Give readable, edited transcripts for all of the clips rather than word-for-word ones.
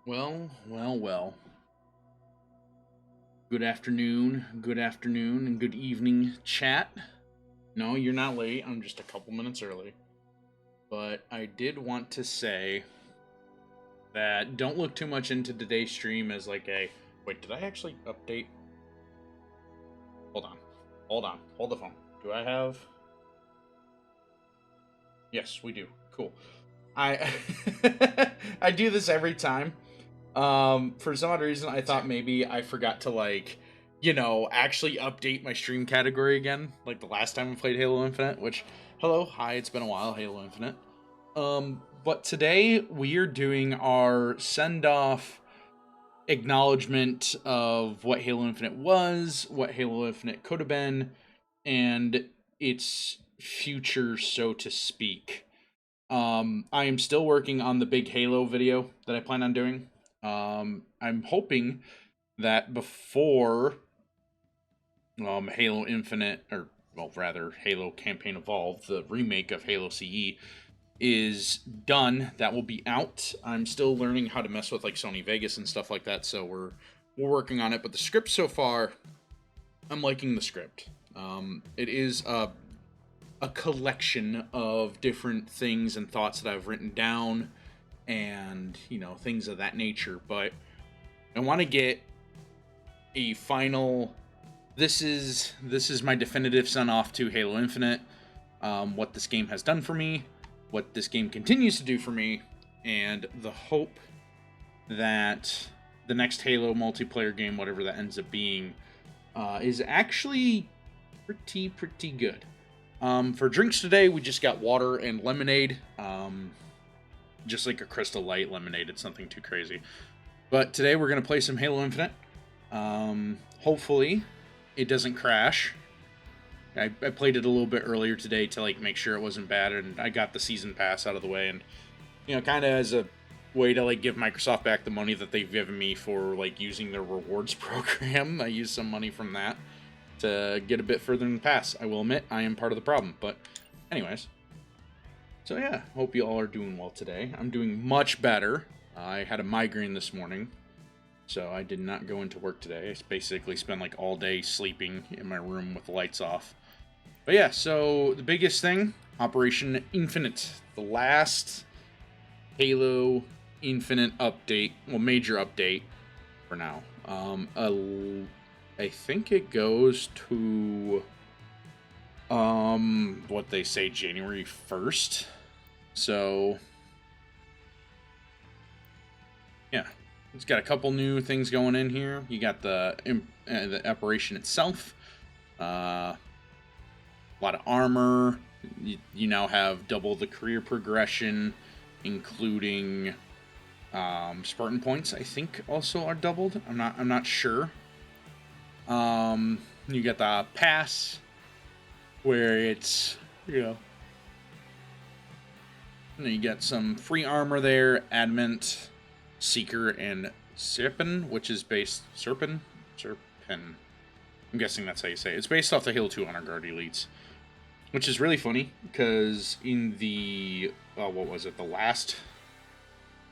Well. Good afternoon, and good evening, chat. No, you're not late. I'm just a couple minutes early. But I did want to say that don't look too much into today's stream as like a. Wait, did I actually update? Hold on. Hold the phone. Do I have. Yes, we do. Cool. I I do this every time. For some odd reason, I thought maybe I forgot to actually update my stream category again, like the last time I played Halo Infinite. Which, hello, hi, it's been a while, Halo Infinite. But today we are doing our send off acknowledgement of what Halo Infinite was, what Halo Infinite could have been, and its future, so to speak. I am still working on the big Halo video that I plan on doing. I'm hoping that before Halo Infinite, or well, rather Halo Campaign Evolved, the remake of Halo CE, is done, that will be out. I'm still learning how to mess with like Sony Vegas and stuff like that, so we're working on it. But the script so far, I'm liking the script. It is a collection of different things and thoughts that I've written down, and things of that nature. But I want to get a final. This is my definitive send off to Halo Infinite. What this game has done for me, what this game continues to do for me, and the hope that the next Halo multiplayer game, whatever that ends up being, is actually pretty good. For drinks today, we just got water and lemonade. Just like a Crystal Light lemonade. It's nothing too crazy. But today we're going to play some Halo Infinite. Hopefully it doesn't crash. I played it a little bit earlier today to like make sure it wasn't bad, and I got the season pass out of the way, and kind of as a way to like give Microsoft back the money that they've given me for like using their rewards program. I used some money from that to get a bit further in the pass. I will admit I am part of the problem, but anyways. So yeah, hope you all are doing well today. I'm doing much better. I had a migraine this morning, so I did not go into work today. I basically spent like all day sleeping in my room with the lights off. But yeah, so the biggest thing, Operation Infinite, the last Halo Infinite update, well, major update for now. I think it goes to what they say, January 1st. So yeah, it's got a couple new things going in here. You got the operation itself, a lot of armor. You now have double the career progression, including Spartan points. I think also are doubled. I'm not sure. You got the pass, where it's you get some free armor there, Adamant, Seeker, and Serpin, which is based Serpin. I'm guessing that's how you say it. It's based off the Halo 2 Honor Guard elites, which is really funny because in the what was it, the last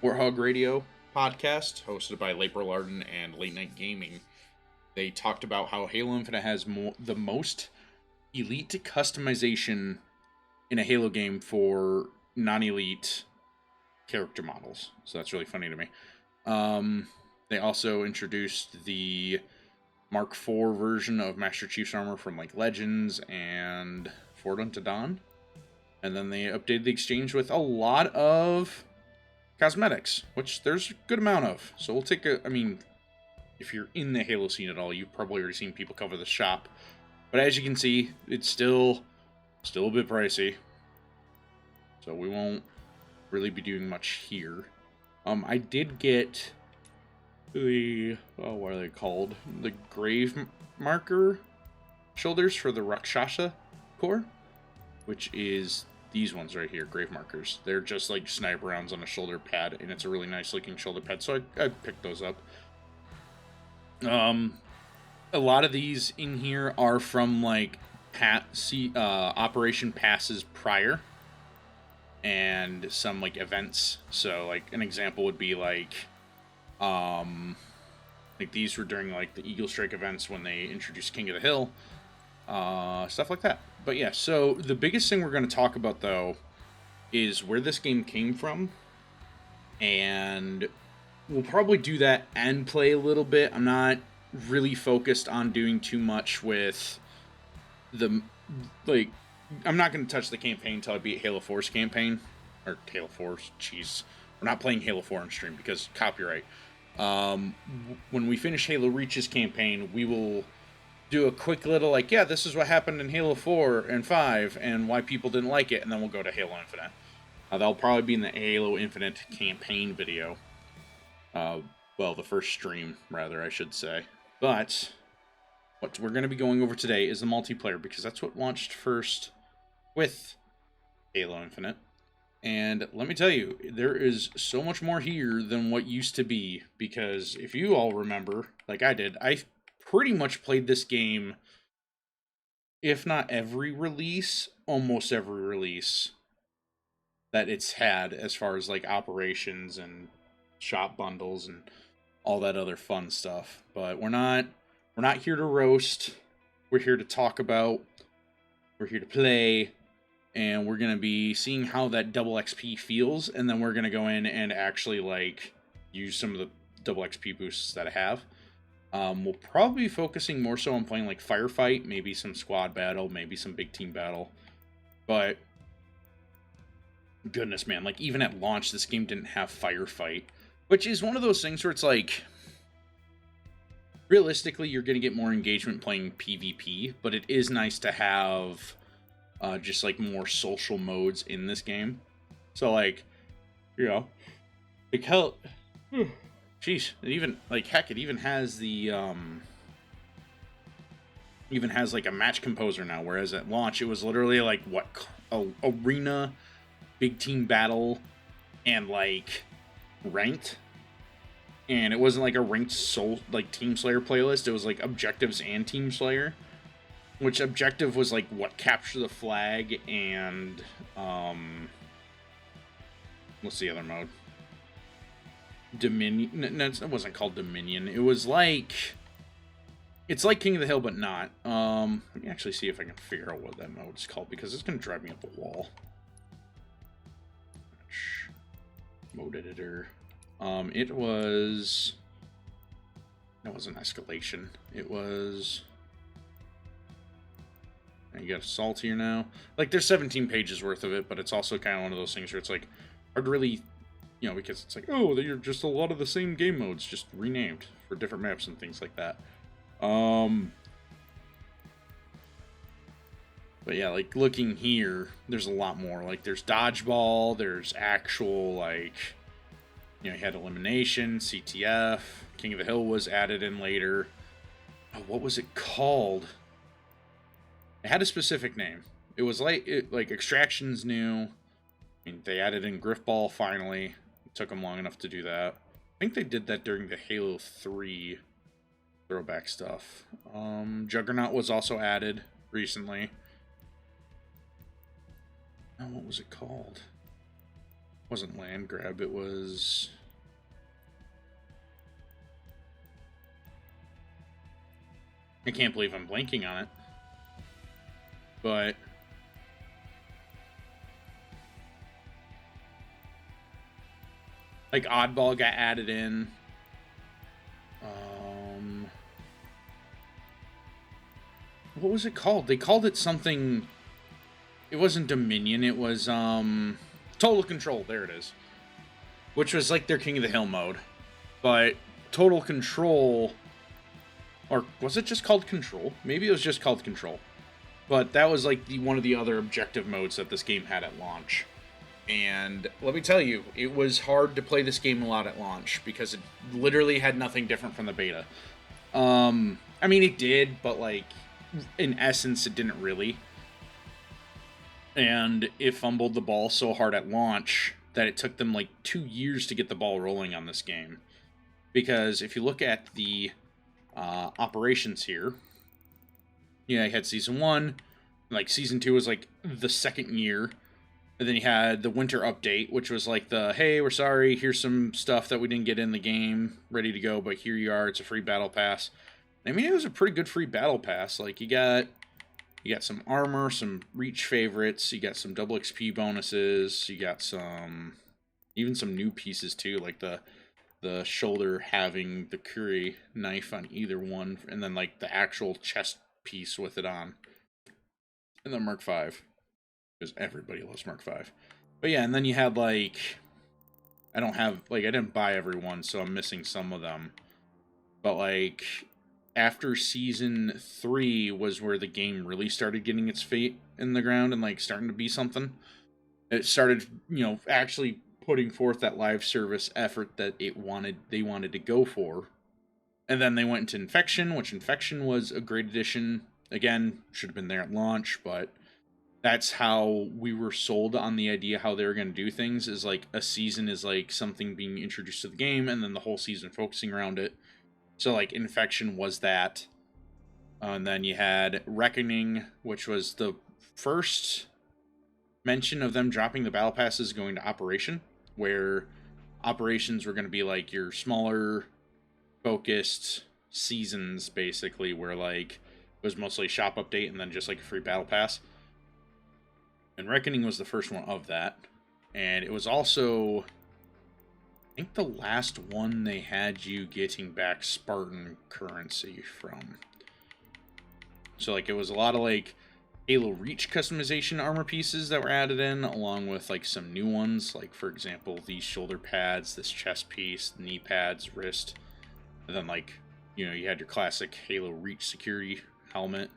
Warthog Radio podcast hosted by Laper Larden and Late Night Gaming, they talked about how Halo Infinite has the most elite customization in a Halo game for non-elite character models. So that's really funny to me. They also introduced the Mark IV version of Master Chief's armor from like Legends and Forward Unto Dawn. And then they updated the exchange with a lot of cosmetics, which there's a good amount of. So we'll take if you're in the Halo scene at all, you've probably already seen people cover the shop. But as you can see, it's still a bit pricey. So we won't really be doing much here. I did get the, what are they called? The grave marker shoulders for the Rakshasa core, which is these ones right here, grave markers. They're just like sniper rounds on a shoulder pad, and it's a really nice looking shoulder pad, so I picked those up. A lot of these in here are from like operation passes prior, and some like events. So like an example would be like Like these were during like the Eagle Strike events when they introduced King of the Hill, stuff like that. But yeah, so the biggest thing we're going to talk about though is where this game came from, and we'll probably do that and play a little bit. I'm not really focused on doing too much with the, like, I'm not going to touch the campaign until I beat Halo 4's campaign, or Halo 4's, jeez. We're not playing Halo 4 on stream because copyright. When we finish Halo Reach's campaign, we will do a quick little, like, yeah, this is what happened in Halo 4 and 5, and why people didn't like it, and then we'll go to Halo Infinite. That'll probably be in the Halo Infinite campaign video. Well, the first stream, rather, I should say. But what we're going to be going over today is the multiplayer, because that's what launched first with Halo Infinite. And let me tell you, there is so much more here than what used to be, because if you all remember, like I did, I pretty much played this game, if not every release, almost every release that it's had, as far as like operations and shop bundles and all that other fun stuff. But we're not here to roast. We're here to talk about. We're here to play. And we're going to be seeing how that double XP feels, and then we're going to go in and actually, like, use some of the double XP boosts that I have. We'll probably be focusing more so on playing, like, Firefight, maybe some Squad Battle, maybe some Big Team Battle. But, goodness, man, like, even at launch, this game didn't have Firefight, which is one of those things where it's like, realistically, you're going to get more engagement playing PvP, but it is nice to have just like more social modes in this game. So like, you know, like hell, jeez, it even, like, heck, it even has the even has like a match composer now, whereas at launch it was literally like what, arena, big team battle, and like ranked. And it wasn't like a ranked soul, like Team Slayer playlist, it was like objectives and Team Slayer. Which objective was like what, capture the flag, and what's the other mode? Dominion. No, it wasn't called Dominion. It was like, it's like King of the Hill, but not. Let me actually see if I can figure out what that mode is called, because it's gonna drive me up a wall. Mode editor. It was. It wasn't escalation. It was. You got assault here now. Like, there's 17 pages worth of it, but it's also kind of one of those things where it's like hard to really, you know, because it's like, oh, they're just a lot of the same game modes, just renamed for different maps and things like that. But yeah, like, looking here, there's a lot more. Like, there's dodgeball, there's actual, like, you know, you had elimination, CTF, King of the Hill was added in later. Oh, what was it called? It had a specific name. It was like, Extraction's new. I mean, they added in Griffball finally. It took them long enough to do that. I think they did that during the Halo 3 throwback stuff. Juggernaut was also added recently. Oh, what was it called? It wasn't Land Grab, it was... I can't believe I'm blanking on it. But like Oddball got added in. What was it called? They called it something. It wasn't Dominion. It was Total Control. There it is. Which was like their King of the Hill mode, but Total Control, or was it just called Control? Maybe it was just called Control. But that was like one of the other objective modes that this game had at launch. And let me tell you, it was hard to play this game a lot at launch because it literally had nothing different from the beta. I mean, it did, but like, in essence, it didn't really. And it fumbled the ball so hard at launch that it took them like 2 years to get the ball rolling on this game. Because if you look at the operations here, yeah, I had Season 1, like Season 2 was like the second year, And then you had the winter update, which was like the, hey, we're sorry, here's some stuff that we didn't get in the game, ready to go, but here you are, it's a free battle pass. I mean, it was a pretty good free battle pass. Like, you got some armor, some reach favorites, you got some double XP bonuses, you got even some new pieces too, like the shoulder having the Curie knife on either one, and then like the actual chest piece with it on. And then Mark V, because everybody loves Mark V. But yeah, and then you had like, I didn't buy every one, so I'm missing some of them. But like, after season 3 was where the game really started getting its feet in the ground and like starting to be something. It started, actually putting forth that live service effort that they wanted to go for. And then they went into Infection, which Infection was a great addition. Again, should have been there at launch, but that's how we were sold on the idea how they were going to do things, is like a season is like something being introduced to the game and then the whole season focusing around it. So like Infection was that. And then you had Reckoning, which was the first mention of them dropping the battle passes going to Operation, where Operations were going to be like your smaller focused seasons, basically, where like it was mostly shop update and then just like a free battle pass. And Reckoning was the first one of that. And it was also, I think, the last one they had you getting back Spartan currency from. So like it was a lot of like Halo Reach customization armor pieces that were added in, along with like some new ones, like for example these shoulder pads, this chest piece, knee pads, wrist, and then like, you had your classic Halo Reach security helmet.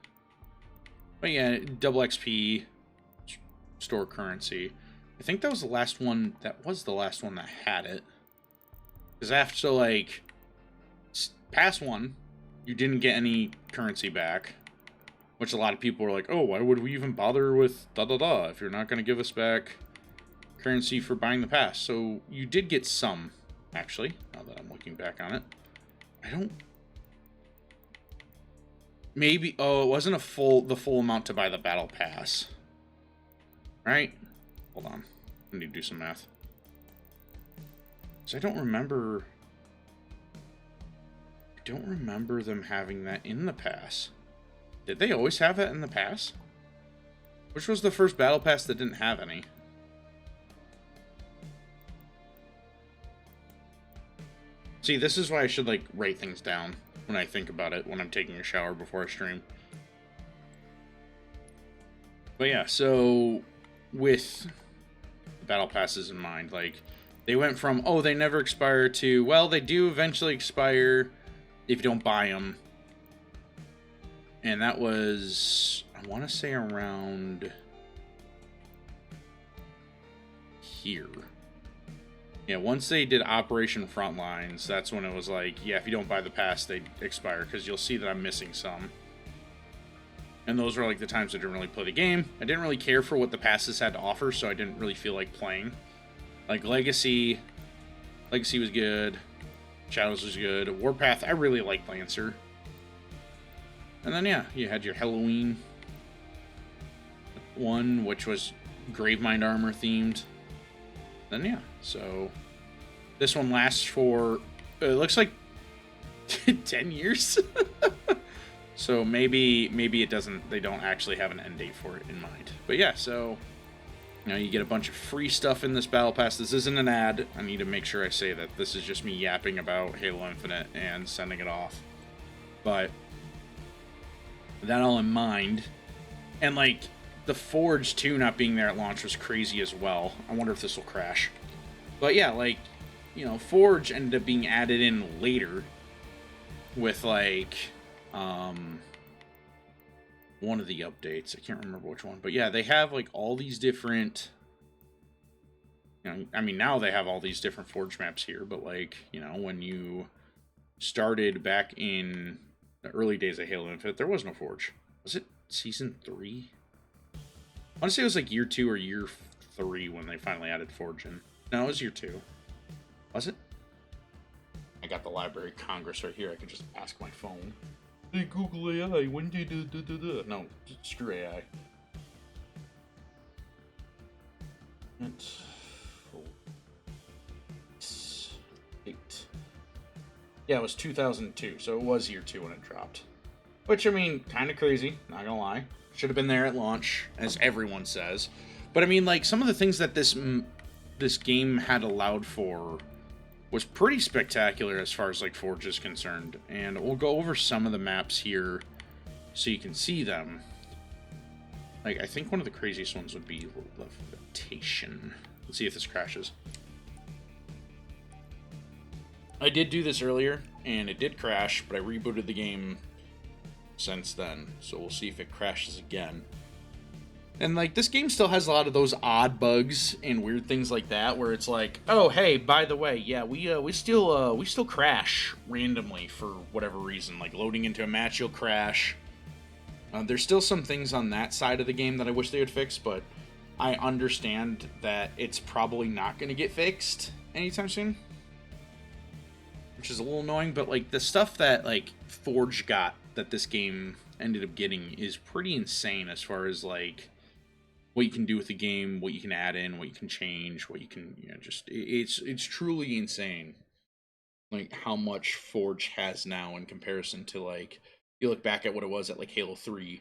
But yeah, double XP, store currency. I think that was the last one that had it. Because after like past one, you didn't get any currency back. Which a lot of people were like, oh, why would we even bother with da-da-da if you're not going to give us back currency for buying the pass? So you did get some, actually, now that I'm looking back on it. Maybe, it wasn't the full amount to buy the battle pass. Right? Hold on. I need to do some math. Because I don't remember them having that in the pass. Did they always have that in the pass? Which was the first battle pass that didn't have any? See, this is why I should like write things down when I think about it when I'm taking a shower before I stream. But yeah, so with the battle passes in mind, like they went from, oh, they never expire, to, well, they do eventually expire if you don't buy them. And that was, I want to say, around here. Yeah, once they did Operation Frontlines, that's when it was like, yeah, if you don't buy the pass, they expire, because you'll see that I'm missing some. And those were like the times I didn't really play the game. I didn't really care for what the passes had to offer, so I didn't really feel like playing. Like Legacy was good. Shadows was good. Warpath, I really liked Lancer. And then, yeah, you had your Halloween one, which was Gravemind armor themed. Then, yeah, so this one lasts for, it looks like 10 years. So maybe it doesn't, they don't actually have an end date for it in mind. But yeah, so, you get a bunch of free stuff in this battle pass. This isn't an ad. I need to make sure I say that this is just me yapping about Halo Infinite and sending it off. But with that all in mind, and like the Forge 2 not being there at launch was crazy as well. I wonder if this will crash. But yeah, like, Forge ended up being added in later with like one of the updates. I can't remember which one, but yeah, they have like all these different, I mean, now they have all these different Forge maps here, but like, when you started back in the early days of Halo Infinite, there was no Forge. Was it Season 3? I want to say it was like Year 2 or Year 3 when they finally added Forge in. No, it was Year 2. Was it? I got the Library of Congress right here. I could just ask my phone. Hey, Google AI, when did no, screw AI. 8. Yeah, it was 2002, so it was year 2 when it dropped. Which, I mean, kind of crazy, not gonna lie. Should have been there at launch, as everyone says. But I mean, like, some of the things that this game had allowed for was pretty spectacular as far as, like, Forge is concerned. And we'll go over some of the maps here so you can see them. Like, I think one of the craziest ones would be Levitation. Let's see if this crashes. I did do this earlier, and it did crash, but I rebooted the game since then, so we'll see if it crashes again. And like, this game still has a lot of those odd bugs and weird things like that, where it's like, oh hey, by the way, yeah, we still crash randomly for whatever reason. Like, loading into a match, you'll crash. There's still some things on that side of the game that I wish they would fix, but I understand that it's probably not going to get fixed anytime soon, which is a little annoying. But like, the stuff that like Forge got that this game ended up getting is pretty insane, as far as like what you can do with the game, what you can add in, what you can change, what you can, you know, just it's truly insane, like how much Forge has now in comparison to, like, you look back at what it was at like Halo 3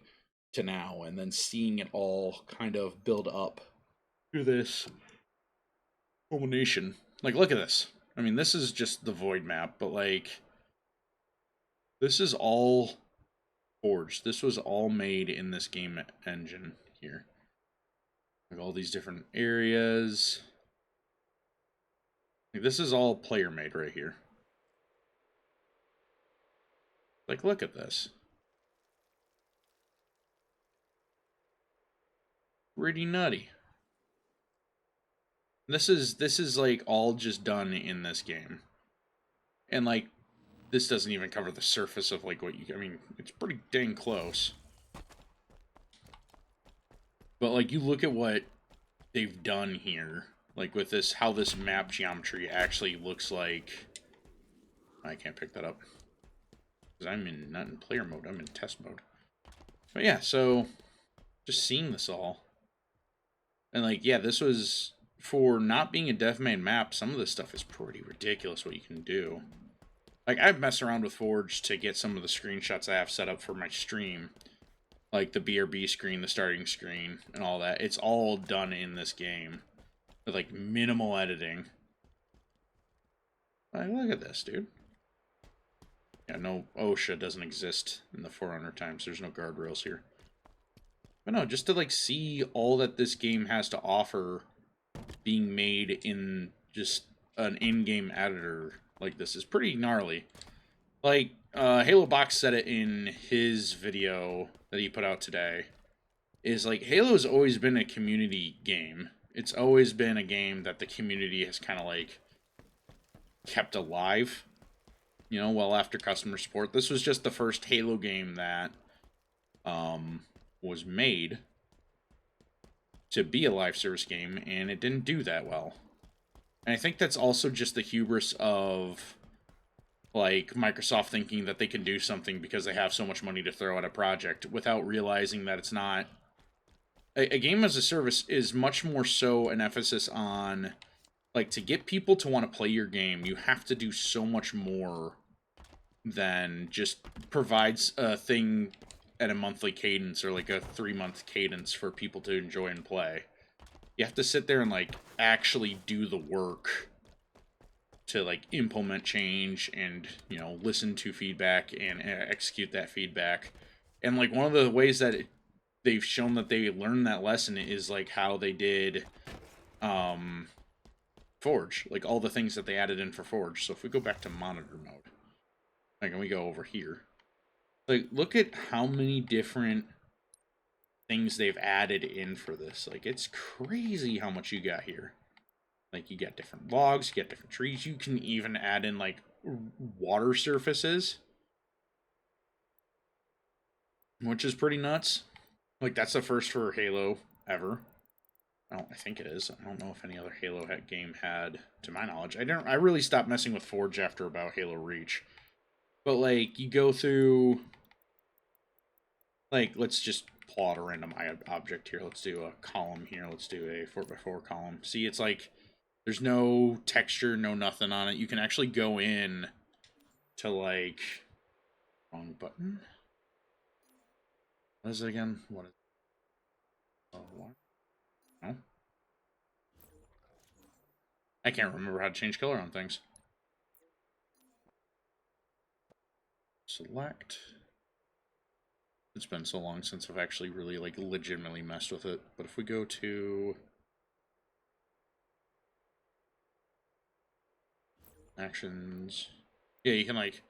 to now, and then seeing it all kind of build up to this culmination. Like, look at this. I mean, this is just the Void map, but like, this is all Forge. This was all made in this game engine here. Like, all these different areas. Like, this is all player made right here. Like, look at this. Pretty nutty. This is like all just done in this game. And like, this doesn't even cover the surface of like what you, I mean, it's pretty dang close. But like, you look at what they've done here, like with this, how this map geometry actually looks like. I can't pick that up because I'm in, not in player mode, I'm in test mode. But yeah, so just seeing this all, and like, yeah, this was, for not being a Deathman map, some of this stuff is pretty ridiculous what you can do. Like, I've messed around with Forge to get some of the screenshots I have set up for my stream, like the BRB screen, the starting screen, and all that. It's all done in this game with like minimal editing. Like, look at this, dude. Yeah, no, OSHA doesn't exist in the For Honor times. There's no guardrails here. But no, just to like see all that this game has to offer being made in just an in-game editor like this is pretty gnarly. Like, Halo Box said it in his video that he put out today, is like, Halo's always been a community game. It's always been a game that the community has kind of like kept alive, you know, well after customer support. This was just the first Halo game that was made to be a live service game, and it didn't do that well. And I think that's also just the hubris of like Microsoft thinking that they can do something because they have so much money to throw at a project, without realizing that it's not. A game as a service is much more so an emphasis on, like, to get people to want to play your game, you have to do so much more than just provides a thing at a monthly cadence or like a 3-month cadence for people to enjoy and play. You have to sit there and like actually do the work to like implement change and, you know, listen to feedback and execute that feedback. And like, one of the ways that they've shown that they learned that lesson is like how they did Forge, like all the things that they added in for Forge. So if we go back to monitor mode, like, and we go over here, like, look at how many different things they've added in for this. Like, it's crazy how much you got here. Like, you get different logs, you get different trees. You can even add in like water surfaces, which is pretty nuts. Like, that's the first for Halo ever. I think it is. I don't know if any other Halo game had, to my knowledge. I really stopped messing with Forge after about Halo Reach. But like, you go through, like, let's just plot a random object here. Let's do a column here. Let's do a 4x4 column. See, it's like there's no texture, no nothing on it. You can actually go in to like wrong button. What is it again? What is it? Oh, what? No. I can't remember how to change color on things. Select. It's been so long since I've actually really like legitimately messed with it. But if we go to actions, yeah, you can like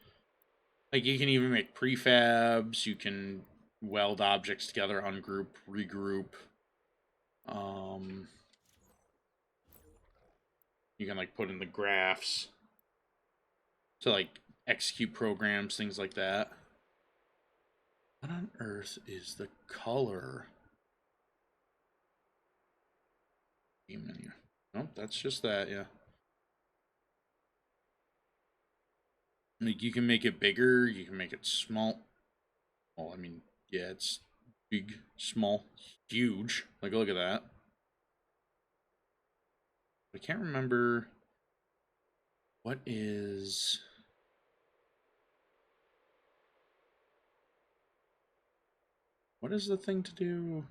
you can even make prefabs. You can weld objects together, ungroup, regroup. You can like put in the graphs to like execute programs, things like that. What on earth is the color? Game menu. Nope, that's just that, yeah. Like you can make it bigger, you can make it small. Well, I mean, yeah, it's big, small, huge. Like look at that. I can't remember what is the thing to do?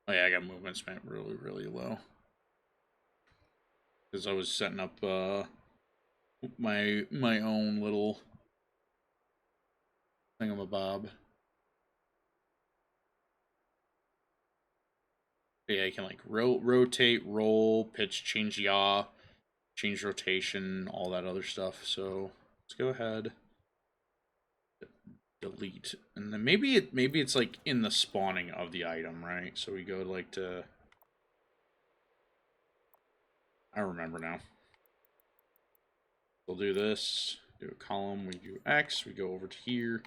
Oh yeah, I got movement spent really, really low. Because I was setting up my own little thingamabob. But yeah, you can like rotate, roll, pitch, change yaw, change rotation, all that other stuff. So let's go ahead, delete, and then maybe it's like in the spawning of the item, right? So we go like to, I remember now. We'll do this, do a column, we do X, we go over to here,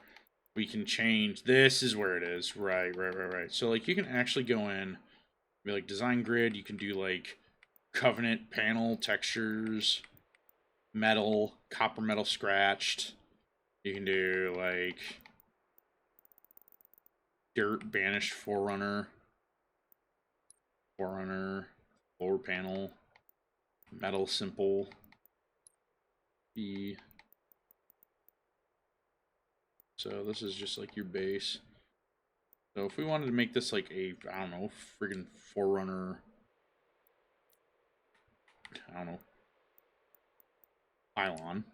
we can change, this is where it is, right. So like you can actually go in, be like design grid, you can do like covenant panel textures, metal, copper metal scratched, you can do like dirt banished forerunner, lower panel, metal simple, E. So this is just like your base. So if we wanted to make this like a, I don't know, friggin' forerunner, I don't know, pylon,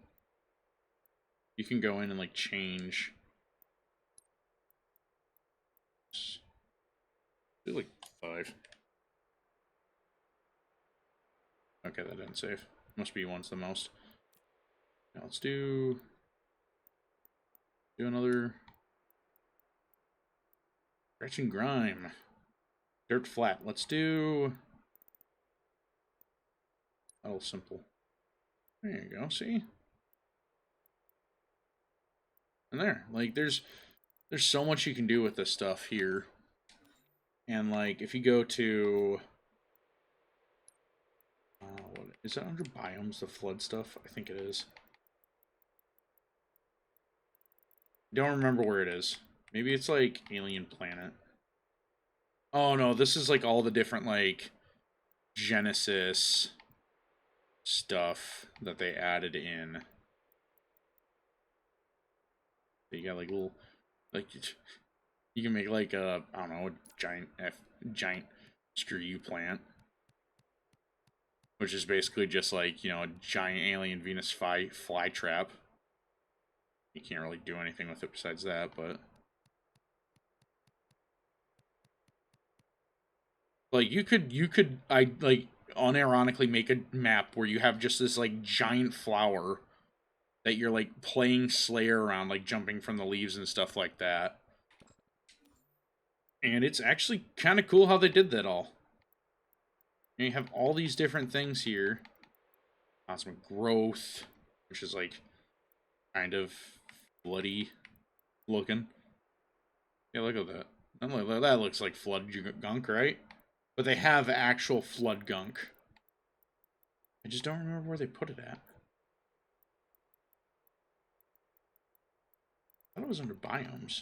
you can go in and like change. Do like 5. Okay, that didn't save. Must be one's the most. Now let's do another scratch and grime. Dirt flat. Let's do metal simple. There you go. See? And there, like, there's so much you can do with this stuff here. And like, if you go to, what is it under biomes? The flood stuff? I think it is. Don't remember where it is. Maybe it's like alien planet. Oh no, this is like all the different like Genesis stuff that they added in. You got like little, like you can make like a, I don't know, a giant screw you plant, which is basically just like, you know, a giant alien Venus fly trap. You can't really do anything with it besides that, but like you could I like unironically make a map where you have just this like giant flower that you're like playing Slayer around, like jumping from the leaves and stuff like that. And it's actually kind of cool how they did that all. And you have all these different things here. Cosmic growth, which is like kind of bloody looking. Yeah, look at that. That looks like flood gunk, right? But they have actual flood gunk. I just don't remember where they put it at. I thought it was under biomes.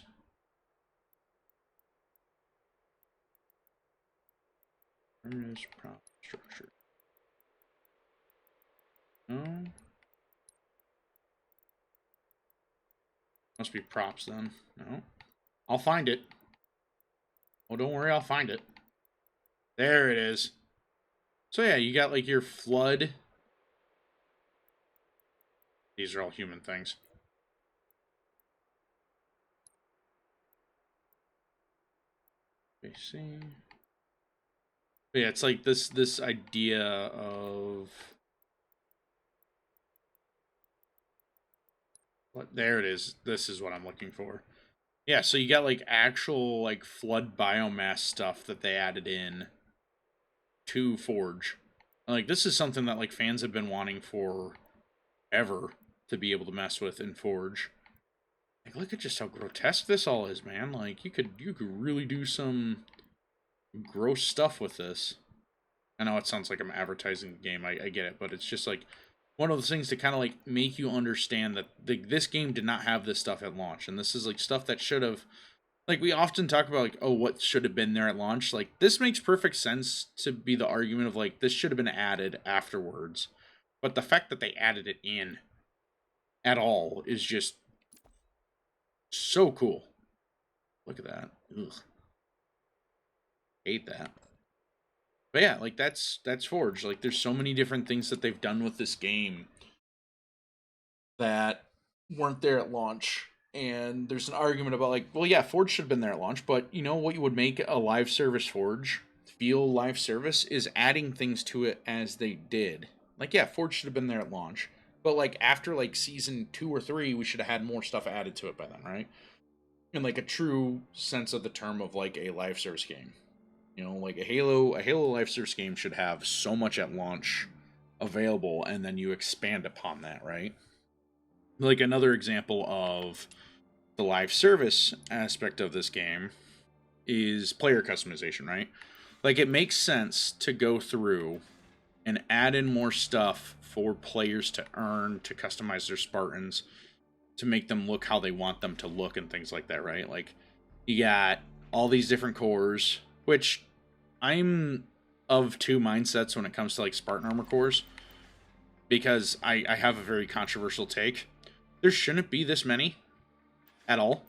Where is prop structure? No. Must be props then. No. I'll find it. Oh, don't worry, I'll find it. There it is. So yeah, you got like your flood. These are all human things. See. But yeah, it's like this idea of what, there it is. This is what I'm looking for. Yeah, so you got like actual like flood biomass stuff that they added in to Forge. Like this is something that like fans have been wanting for ever to be able to mess with in Forge. Like look at just how grotesque this all is, man. Like you could really do some gross stuff with this. I know it sounds like I'm advertising the game. I get it, but it's just like one of those things to kind of like make you understand that this game did not have this stuff at launch, and this is like stuff that should have. Like we often talk about, like, oh, what should have been there at launch. Like this makes perfect sense to be the argument of like this should have been added afterwards, but the fact that they added it in at all is just so cool. Look at that. Ugh. Hate that. But yeah, like that's Forge. Like there's so many different things that they've done with this game that weren't there at launch. And there's an argument about like, well, yeah, Forge should have been there at launch, but you know what would make a live service Forge feel live service is adding things to it as they did. Like, yeah, Forge should have been there at launch, but like after like season 2 or 3, we should have had more stuff added to it by then, right? In like a true sense of the term of like a live service game. You know, like a Halo live service game should have so much at launch available, and then you expand upon that, right? Like another example of the live service aspect of this game is player customization, right? Like it makes sense to go through and add in more stuff for players to earn, to customize their Spartans, to make them look how they want them to look and things like that, right? Like you got all these different cores, which I'm of two mindsets when it comes to like Spartan armor cores, because I have a very controversial take. There shouldn't be this many at all.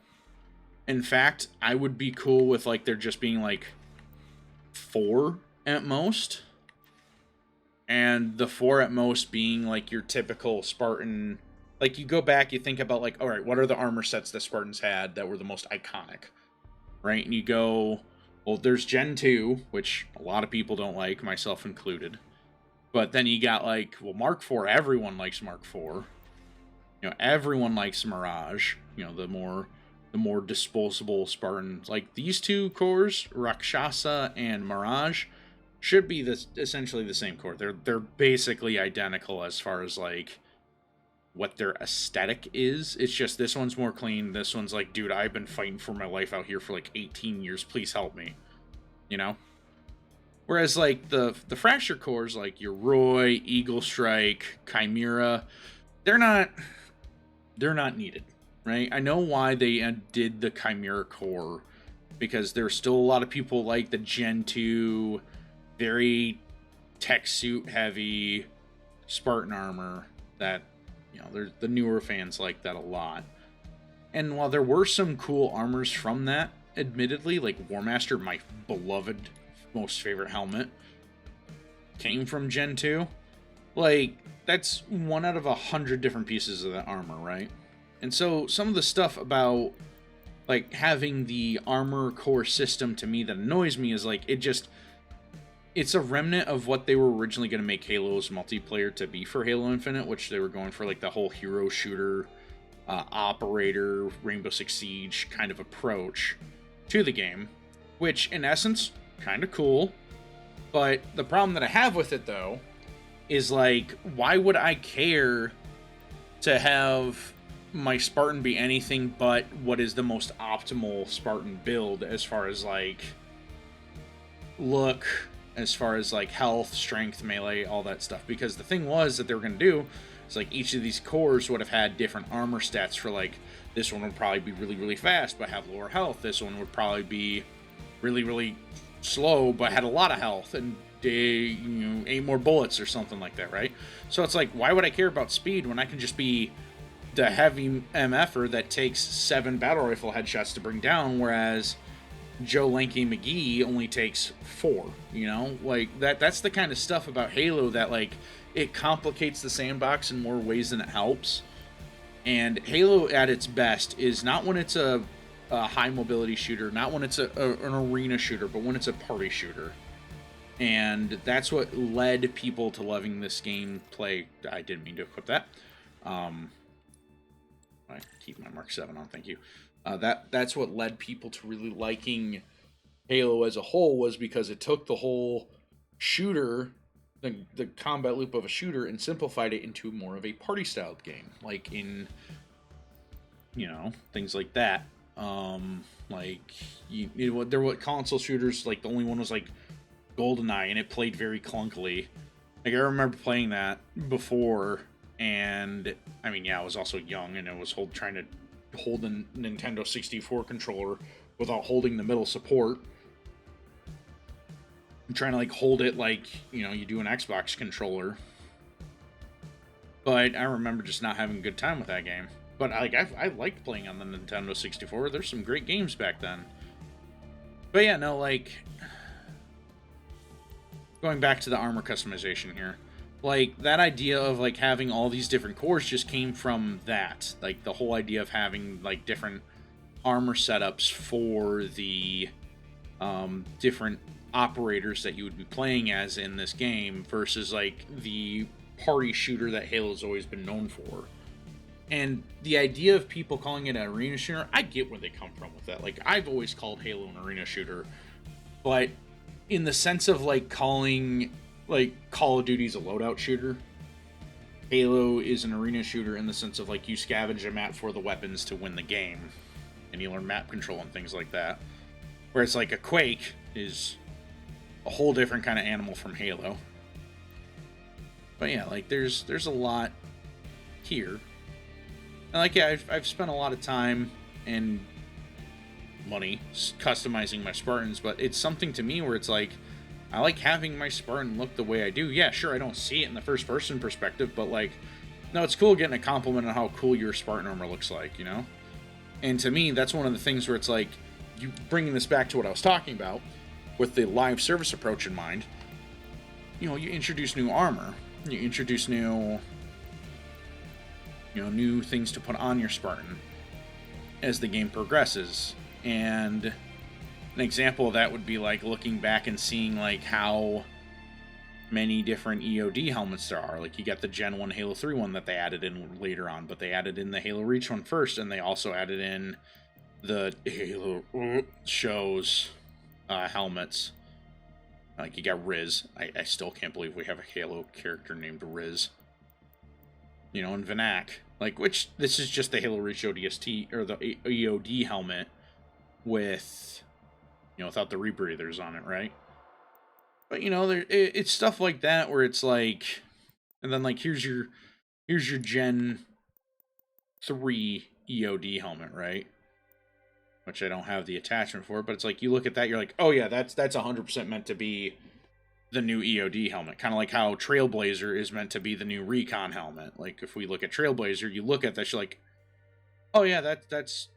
In fact, I would be cool with like there just being like 4 at most, and the 4 at most being like your typical Spartan. Like you go back, you think about like, all right, what are the armor sets that Spartans had that were the most iconic, right? And you go, well, there's Gen 2, which a lot of people don't like, myself included. But then you got like, well, Mark 4, everyone likes Mark 4. You know, everyone likes Mirage. You know, the more disposable Spartans. Like these 2 cores, Rakshasa and Mirage, should be essentially the same core. They're basically identical as far as like what their aesthetic is. It's just this one's more clean. This one's like, dude, I've been fighting for my life out here for like 18 years. Please help me. You know? Whereas like the Fracture cores, like your Roy, Eagle Strike, Chimera, they're not needed, right? I know why they did the Chimera core, because there's still a lot of people like the Gen 2, very tech suit heavy Spartan armor that, you know, the newer fans like that a lot. And while there were some cool armors from that, admittedly, like Warmaster, my beloved, most favorite helmet, came from Gen 2. Like, that's 1 out of 100 different pieces of that armor, right? And so some of the stuff about like having the armor core system to me that annoys me is like it's a remnant of what they were originally going to make Halo's multiplayer to be for Halo Infinite, which they were going for like the whole hero shooter, operator, Rainbow Six Siege kind of approach to the game, which in essence, kind of cool. But the problem that I have with it though is like, why would I care to have my Spartan be anything but what is the most optimal Spartan build as far as like look, as far as like health, strength, melee, all that stuff. Because the thing was that they were going to do is like each of these cores would have had different armor stats for like this one would probably be really, really fast but have lower health. This one would probably be really, really slow but had a lot of health and 8 more bullets or something like that, right? So it's like, why would I care about speed when I can just be the heavy MFer that takes 7 battle rifle headshots to bring down, whereas Joe Lanky McGee only takes 4, like that's the kind of stuff about Halo that like it complicates the sandbox in more ways than it helps. And Halo at its best is not when it's a high mobility shooter, not when it's an arena shooter, but when it's a party shooter. And that's what led people to loving this gameplay. I didn't mean to equip that. I keep my Mark 7 on, thank you. That's what led people to really liking Halo as a whole, was because it took the whole shooter, the combat loop of a shooter, and simplified it into more of a party-styled game. Like in, things like that. There were console shooters, like the only one was like GoldenEye, and it played very clunkily. Like I remember playing that before, and I mean, yeah, I was also young, and I was trying to hold the Nintendo 64 controller without holding the middle support. I'm trying to like hold it like you do an Xbox controller. But I remember just not having a good time with that game. But I liked playing on the Nintendo 64. There's some great games back then. But yeah, no, like going back to the armor customization here, like that idea of like having all these different cores just came from that. Like the whole idea of having like different armor setups for the different operators that you would be playing as in this game versus like the party shooter that Halo's always been known for. And the idea of people calling it an arena shooter, I get where they come from with that. Like I've always called Halo an arena shooter, but in the sense of like calling like Call of Duty's a loadout shooter, Halo is an arena shooter in the sense of like you scavenge a map for the weapons to win the game, and you learn map control and things like that. Whereas like a Quake is a whole different kind of animal from Halo. But yeah, like there's a lot here. And like yeah, I've spent a lot of time and money customizing my Spartans, but it's something to me where it's like I like having my Spartan look the way I do. Yeah, sure, I don't see it in the first person perspective, but like no, it's cool getting a compliment on how cool your Spartan armor looks like, And to me, that's one of the things where it's like, you bringing this back to what I was talking about with the live service approach in mind, you introduce new armor, you introduce new things to put on your Spartan as the game progresses. And an example of that would be like looking back and seeing like how many different EOD helmets there are. Like you got the Gen 1 Halo 3 one that they added in later on, but they added in the Halo Reach one first, and they also added in the Halo shows helmets. Like you got Riz. I still can't believe we have a Halo character named Riz. And Vanak. Like, which this is just the Halo Reach ODST or the EOD helmet with, without the rebreathers on it, right? But it's stuff like that where it's like, and then like here's your Gen 3 EOD helmet, right? Which I don't have the attachment for, but it's like you look at that, you're like, oh yeah, that's 100% meant to be the new EOD helmet. Kind of like how Trailblazer is meant to be the new Recon helmet. Like if we look at Trailblazer, you look at that, you're like, oh yeah, that's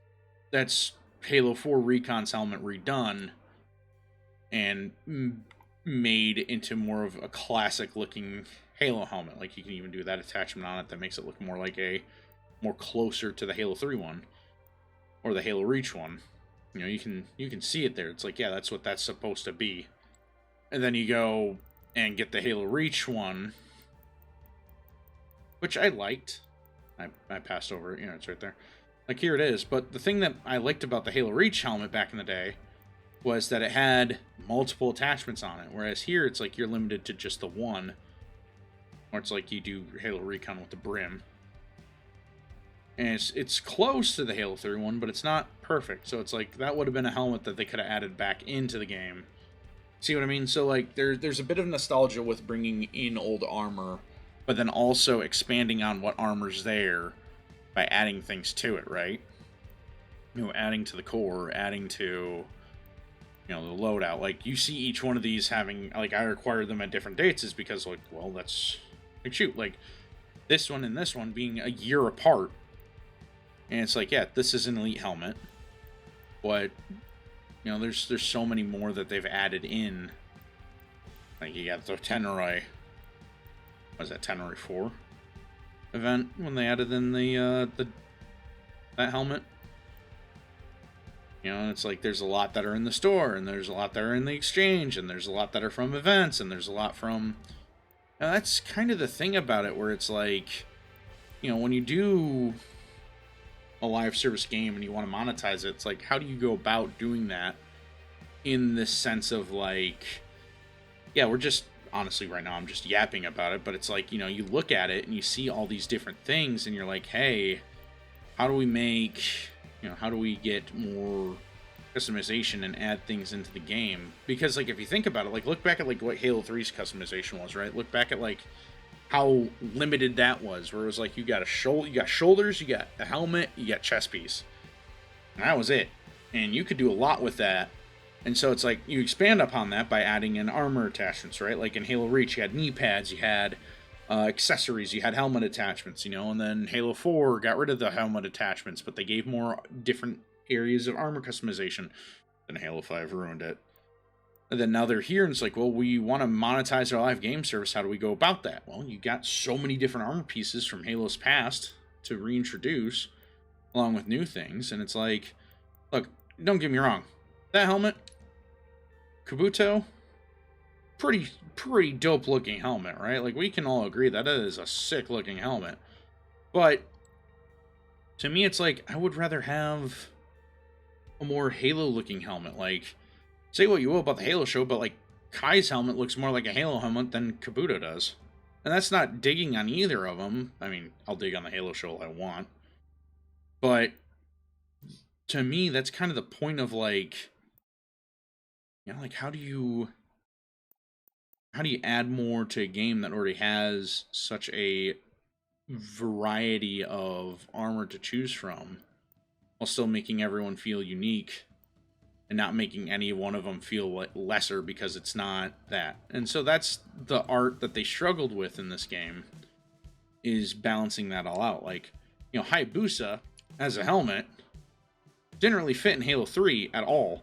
Halo 4 Recon's helmet redone and made into more of a classic looking Halo helmet. Like you can even do that attachment on it that makes it look more like more closer to the Halo 3 one or the Halo Reach one. You can see it there. It's like, yeah, that's what that's supposed to be. And then you go and get the Halo Reach one, which I liked. I passed over it, it's right there. Like, here it is. But the thing that I liked about the Halo Reach helmet back in the day was that it had multiple attachments on it. Whereas here, it's like you're limited to just the one. Or it's like you do Halo Recon with the brim. And it's close to the Halo 3 one, but it's not perfect. So it's like, that would have been a helmet that they could have added back into the game See what I mean? So like there's a bit of nostalgia with bringing in old armor, but then also expanding on what armor's there by adding things to it, right? Adding to the core, adding to the loadout. Like you see each one of these having, like, I require them at different dates is because, like, well, that's like, shoot, like this one and this one being a year apart, and it's like, yeah, this is an elite helmet, but there's so many more that they've added in. Like you got the Tenroy, was that Tenroy 4 event when they added in that helmet. It's like there's a lot that are in the store, and there's a lot that are in the exchange, and there's a lot that are from events, and there's a lot from... that's kind of the thing about it, where it's like, when you do a live service game and you want to monetize it, it's like, how do you go about doing that in this sense of, like, yeah, we're just, honestly, right now, I'm just yapping about it, but it's like, you look at it and you see all these different things, and you're like, hey, how do we make... how do we get more customization and add things into the game? Because, like, if you think about it, like, look back at, like, what Halo 3's customization was, right? Look back at, like, how limited that was, where it was like, you got shoulders, you got a helmet, you got chest piece. And that was it. And you could do a lot with that. And so it's like, you expand upon that by adding in armor attachments, right? Like in Halo Reach, you had knee pads, you had accessories, you had helmet attachments, and then Halo 4 got rid of the helmet attachments, but they gave more different areas of armor customization. Then Halo 5 ruined it. And then now they're here, and it's like, well, we want to monetize our live game service. How do we go about that? Well, you got so many different armor pieces from Halo's past to reintroduce, along with new things, and it's like, look, don't get me wrong, that helmet, Kabuto, pretty dope looking helmet, right? Like, we can all agree that it is a sick looking helmet. But to me, it's like, I would rather have a more Halo looking helmet. Like, say what you will about the Halo show, but like Kai's helmet looks more like a Halo helmet than Kabuto does. And that's not digging on either of them. I mean, I'll dig on the Halo show all I want. But to me, that's kind of the point of, like, like, how do you add more to a game that already has such a variety of armor to choose from, while still making everyone feel unique and not making any one of them feel lesser because it's not that. And so that's the art that they struggled with in this game, is balancing that all out. Like, Hayabusa as a helmet didn't really fit in Halo 3 at all,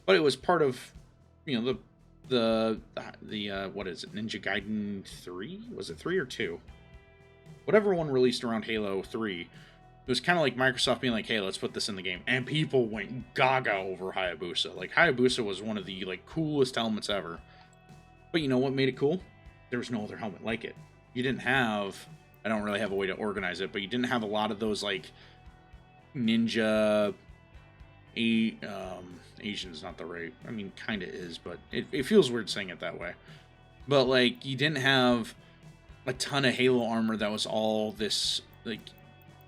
but it was part of, the what is it, Ninja Gaiden 3? Was it 3 or 2? Whatever one released around Halo 3, it was kind of like Microsoft being like, hey, let's put this in the game. And people went gaga over Hayabusa. Like, Hayabusa was one of the, like, coolest helmets ever. But you know what made it cool? There was no other helmet like it. You didn't have... I don't really have a way to organize it, but you didn't have a lot of those, like, ninja... Asian's not the right... I mean, kind of is, but it feels weird saying it that way. But, like, you didn't have a ton of Halo armor that was all this, like,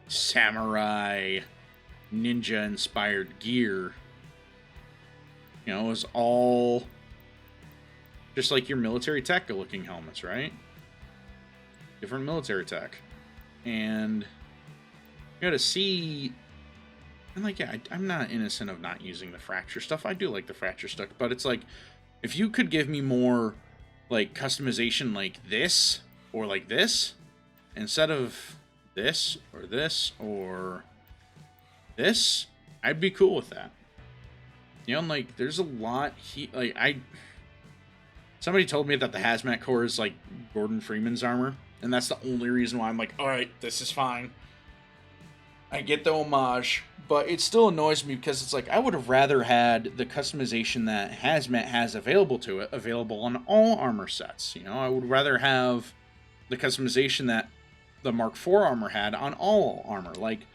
samurai, ninja-inspired gear. It was all just like your military tech-looking helmets, right? Different military tech. And you gotta see... And, like, yeah, I'm not innocent of not using the fracture stuff. I do like the fracture stuff, but it's like, if you could give me more, like, customization like this, or like this, instead of this, or this, or this, I'd be cool with that. And, like, there's a lot, somebody told me that the hazmat core is, like, Gordon Freeman's armor, and that's the only reason why I'm like, alright, this is fine. I get the homage, but it still annoys me because it's like, I would have rather had the customization that Hazmat has available to it available on all armor sets. I would rather have the customization that the Mark IV armor had on all armor. Like,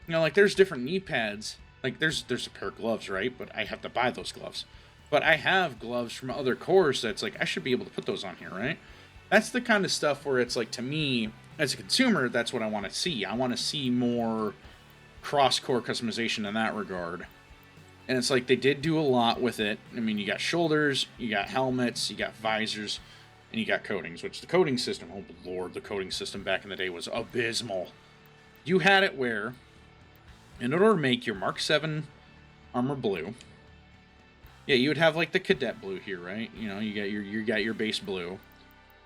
like, there's different knee pads. Like, there's a pair of gloves, right? But I have to buy those gloves. But I have gloves from other cores that's like, I should be able to put those on here, right? That's the kind of stuff where it's like, to me, as a consumer, that's what I want to see. I want to see more cross-core customization in that regard. And it's like they did do a lot with it. I mean, you got shoulders, you got helmets, you got visors, and you got coatings, which the coating system, oh lord, the coating system back in the day was abysmal. You had it where, in order to make your Mark 7 armor blue, yeah, you would have like the cadet blue here, right? You know, you got your base blue.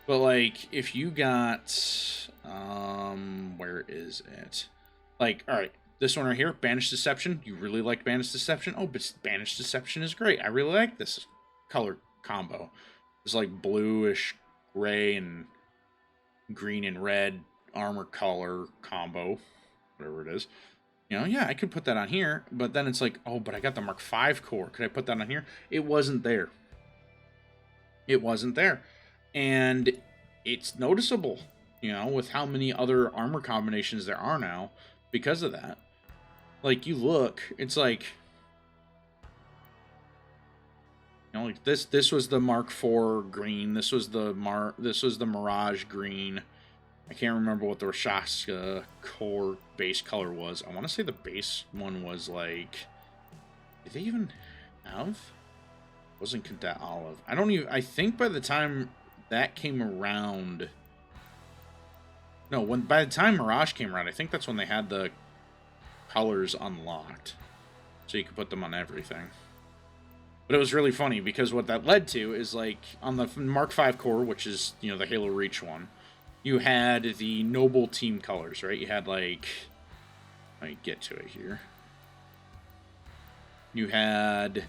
But like if you got where is it? Like, all right, this one right here, Banished Deception. You really like Banished Deception? Oh, but Banished Deception is great. I really like this color combo. It's like bluish gray and green and red armor color combo, whatever it is. You know, yeah, I could put that on here, but then it's like, oh, but I got the Mark 5 core. Could I put that on here? It wasn't there. It wasn't there. And it's noticeable, you know, with how many other armor combinations there are now because of that. Like, you look, it's like, you know, like this was the Mark IV green. This was the Mirage green. I can't remember what the Rashaka core base color was. I want to say the base one was like, did they even have? It wasn't Cadet Olive. I think by the time that came around, no, by the time Mirage came around, I think that's when they had the colors unlocked. So you could put them on everything. But it was really funny because what that led to is like on the Mark V core, which is, you know, the Halo Reach one, you had the Noble team colors, right? You had like, let me get to it here. You had,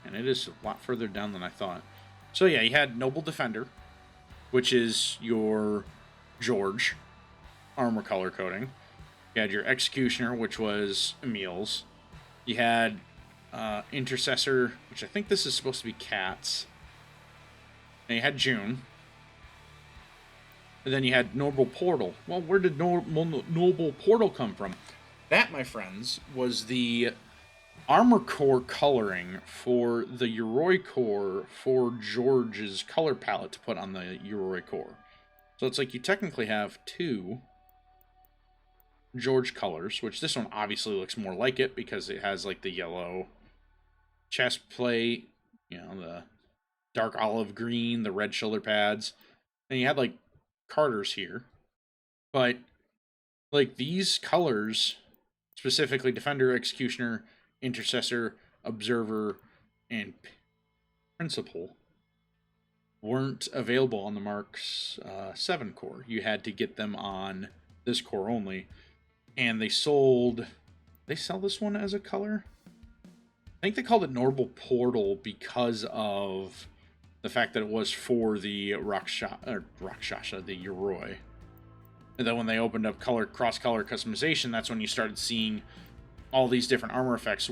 and it is a lot further down than I thought. So yeah, you had Noble Defender, which is your George armor color coding. You had your Executioner, which was Emil's. You had Intercessor, which I think this is supposed to be Cat's. And you had June. And then you had Noble Portal. Well, where did Noble Portal come from? That, my friends, was the armor core coloring for the Yoroi core for George's color palette to put on the Yoroi core. So it's like you technically have two George colors, which this one obviously looks more like it because it has like the yellow chest plate, you know, the dark olive green, the red shoulder pads, and you had like Carter's here. But like these colors, specifically Defender, Executioner, Intercessor, Observer, and Principal, weren't available on the Mark's 7 core. You had to get them on this core only. And they sell this one as a color? I think they called it Noble Portal because of the fact that it was for the Rakshasha, the Yoroi. And then when they opened up cross-color customization, that's when you started seeing all these different armor effects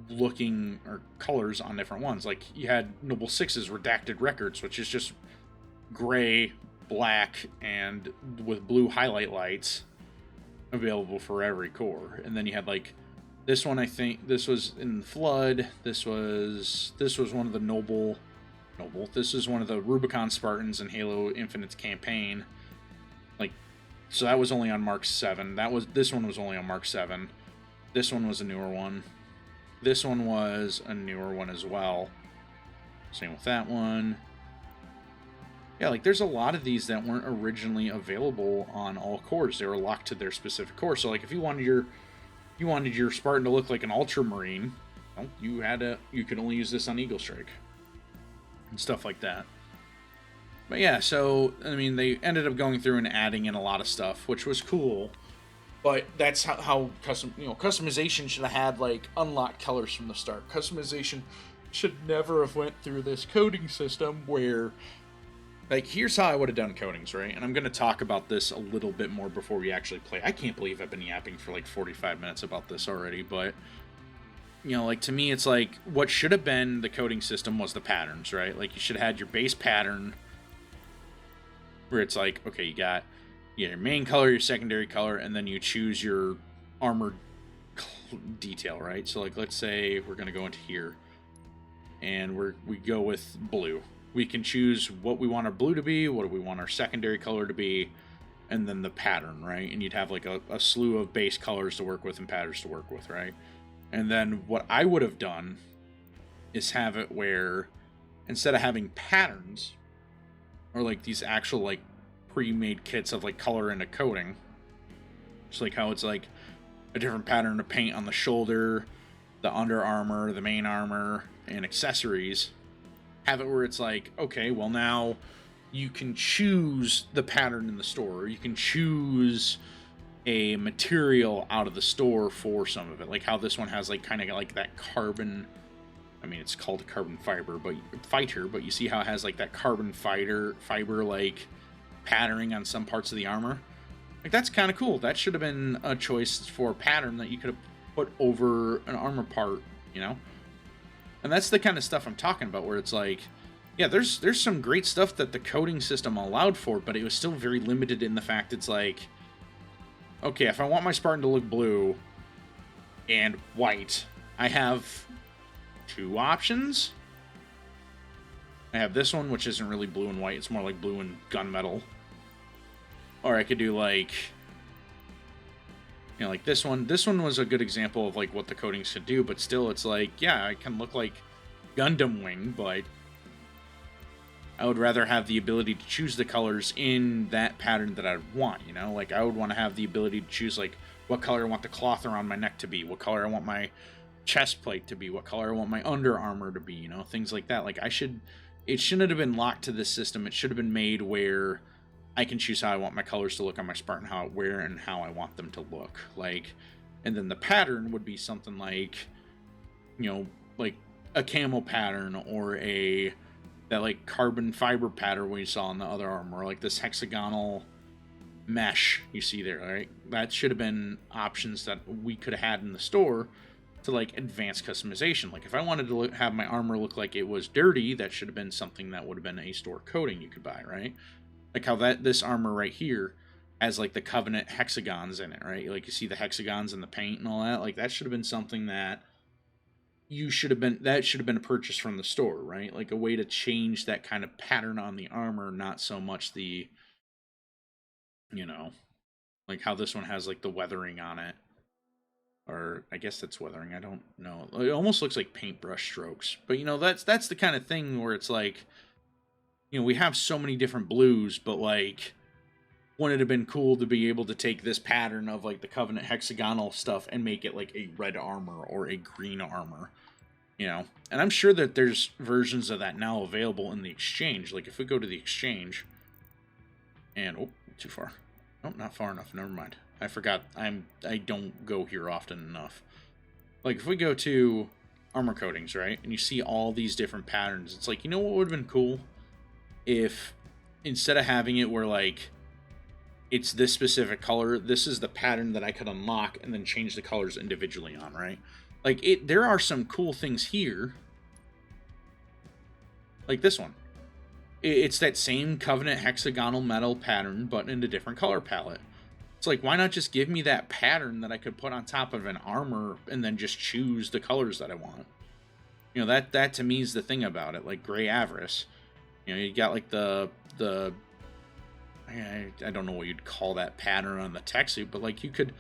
looking, or colors on different ones. Like, you had Noble 6's Redacted Records, which is just gray, black, and with blue highlight lights available for every core. And then you had like this one, I think this was in Flood. This was one of the Noble. This is one of the Rubicon Spartans in Halo Infinite's campaign. Like, so that was only on Mark 7. This one was only on Mark 7. This one was a newer one. This one was a newer one as well. Same with that one. Yeah, like there's a lot of these that weren't originally available on all cores. They were locked to their specific core. So like if you wanted your Spartan to look like an Ultramarine, well, you could only use this on Eagle Strike and stuff like that. But yeah, so I mean they ended up going through and adding in a lot of stuff, which was cool. But that's how customization should have had like unlocked colors from the start. Customization should never have went through this coding system where, like, here's how I would have done codings, right? And I'm going to talk about this a little bit more before we actually play. I can't believe I've been yapping for like 45 minutes about this already, but, you know, like, to me, it's like, what should have been the coding system was the patterns, right? Like, you should have had your base pattern, where it's like, okay, you got your main color, your secondary color, and then you choose your armor detail, right? So, like, let's say we're going to go into here, and we go with blue. We can choose what we want our blue to be, what do we want our secondary color to be, and then the pattern, right? And you'd have like a slew of base colors to work with and patterns to work with, right? And then what I would have done is have it where instead of having patterns or like these actual like pre-made kits of like color and a coating, just like how it's like a different pattern to paint on the shoulder, the under armor, the main armor, and accessories, have it where it's like, okay, well now you can choose the pattern in the store. You can choose a material out of the store for some of it. Like how this one has like kind of like that carbon, I mean it's called a carbon fiber, but you see how it has like that carbon fiber like patterning on some parts of the armor. Like that's kind of cool. That should have been a choice for a pattern that you could have put over an armor part, you know? And that's the kind of stuff I'm talking about, where it's like, yeah, there's some great stuff that the coding system allowed for, but it was still very limited in the fact it's like, okay, if I want my Spartan to look blue and white, I have two options. I have this one, which isn't really blue and white, it's more like blue and gunmetal. Or I could do like, you know, like this one. This one was a good example of like what the coatings could do, but still it's like, yeah, I can look like Gundam Wing, but I would rather have the ability to choose the colors in that pattern that I'd want, you know? Like I would want to have the ability to choose like what color I want the cloth around my neck to be, what color I want my chest plate to be, what color I want my under armor to be, you know, things like that. Like it shouldn't have been locked to this system. It should have been made where I can choose how I want my colors to look on my Spartan, where and how I want them to look. Like, and then the pattern would be something like, you know, like a camel pattern or that like carbon fiber pattern we saw in the other armor, or like this hexagonal mesh you see there, right? That should have been options that we could have had in the store to like advanced customization. Like if I wanted to have my armor look like it was dirty, that should have been something that would have been a store coating you could buy, right? Like how this armor right here has like the Covenant hexagons in it, right? Like you see the hexagons in the paint and all that. Like that should have been something that should have been a purchase from the store, right? Like a way to change that kind of pattern on the armor, not so much the, you know, like how this one has like the weathering on it. Or I guess that's weathering. I don't know. It almost looks like paintbrush strokes. But you know, that's the kind of thing where it's like, you know, we have so many different blues, but like, wouldn't it have been cool to be able to take this pattern of like the Covenant hexagonal stuff and make it like a red armor or a green armor, you know? And I'm sure that there's versions of that now available in the exchange. Like if we go to the exchange and, oh, too far. Oh, not far enough. Never mind. I forgot. I don't go here often enough. Like if we go to armor coatings, right? And you see all these different patterns. It's like, you know what would have been cool? If instead of having it where like it's this specific color, this is the pattern that I could unlock and then change the colors individually on, right? Like there are some cool things here, like this one. It's that same Covenant hexagonal metal pattern, but in a different color palette. It's like, why not just give me that pattern that I could put on top of an armor and then just choose the colors that I want? You know, that to me is the thing about it, like Gray Avarice. You know, you got like the I don't know what you'd call that pattern on the tech suit, but like you could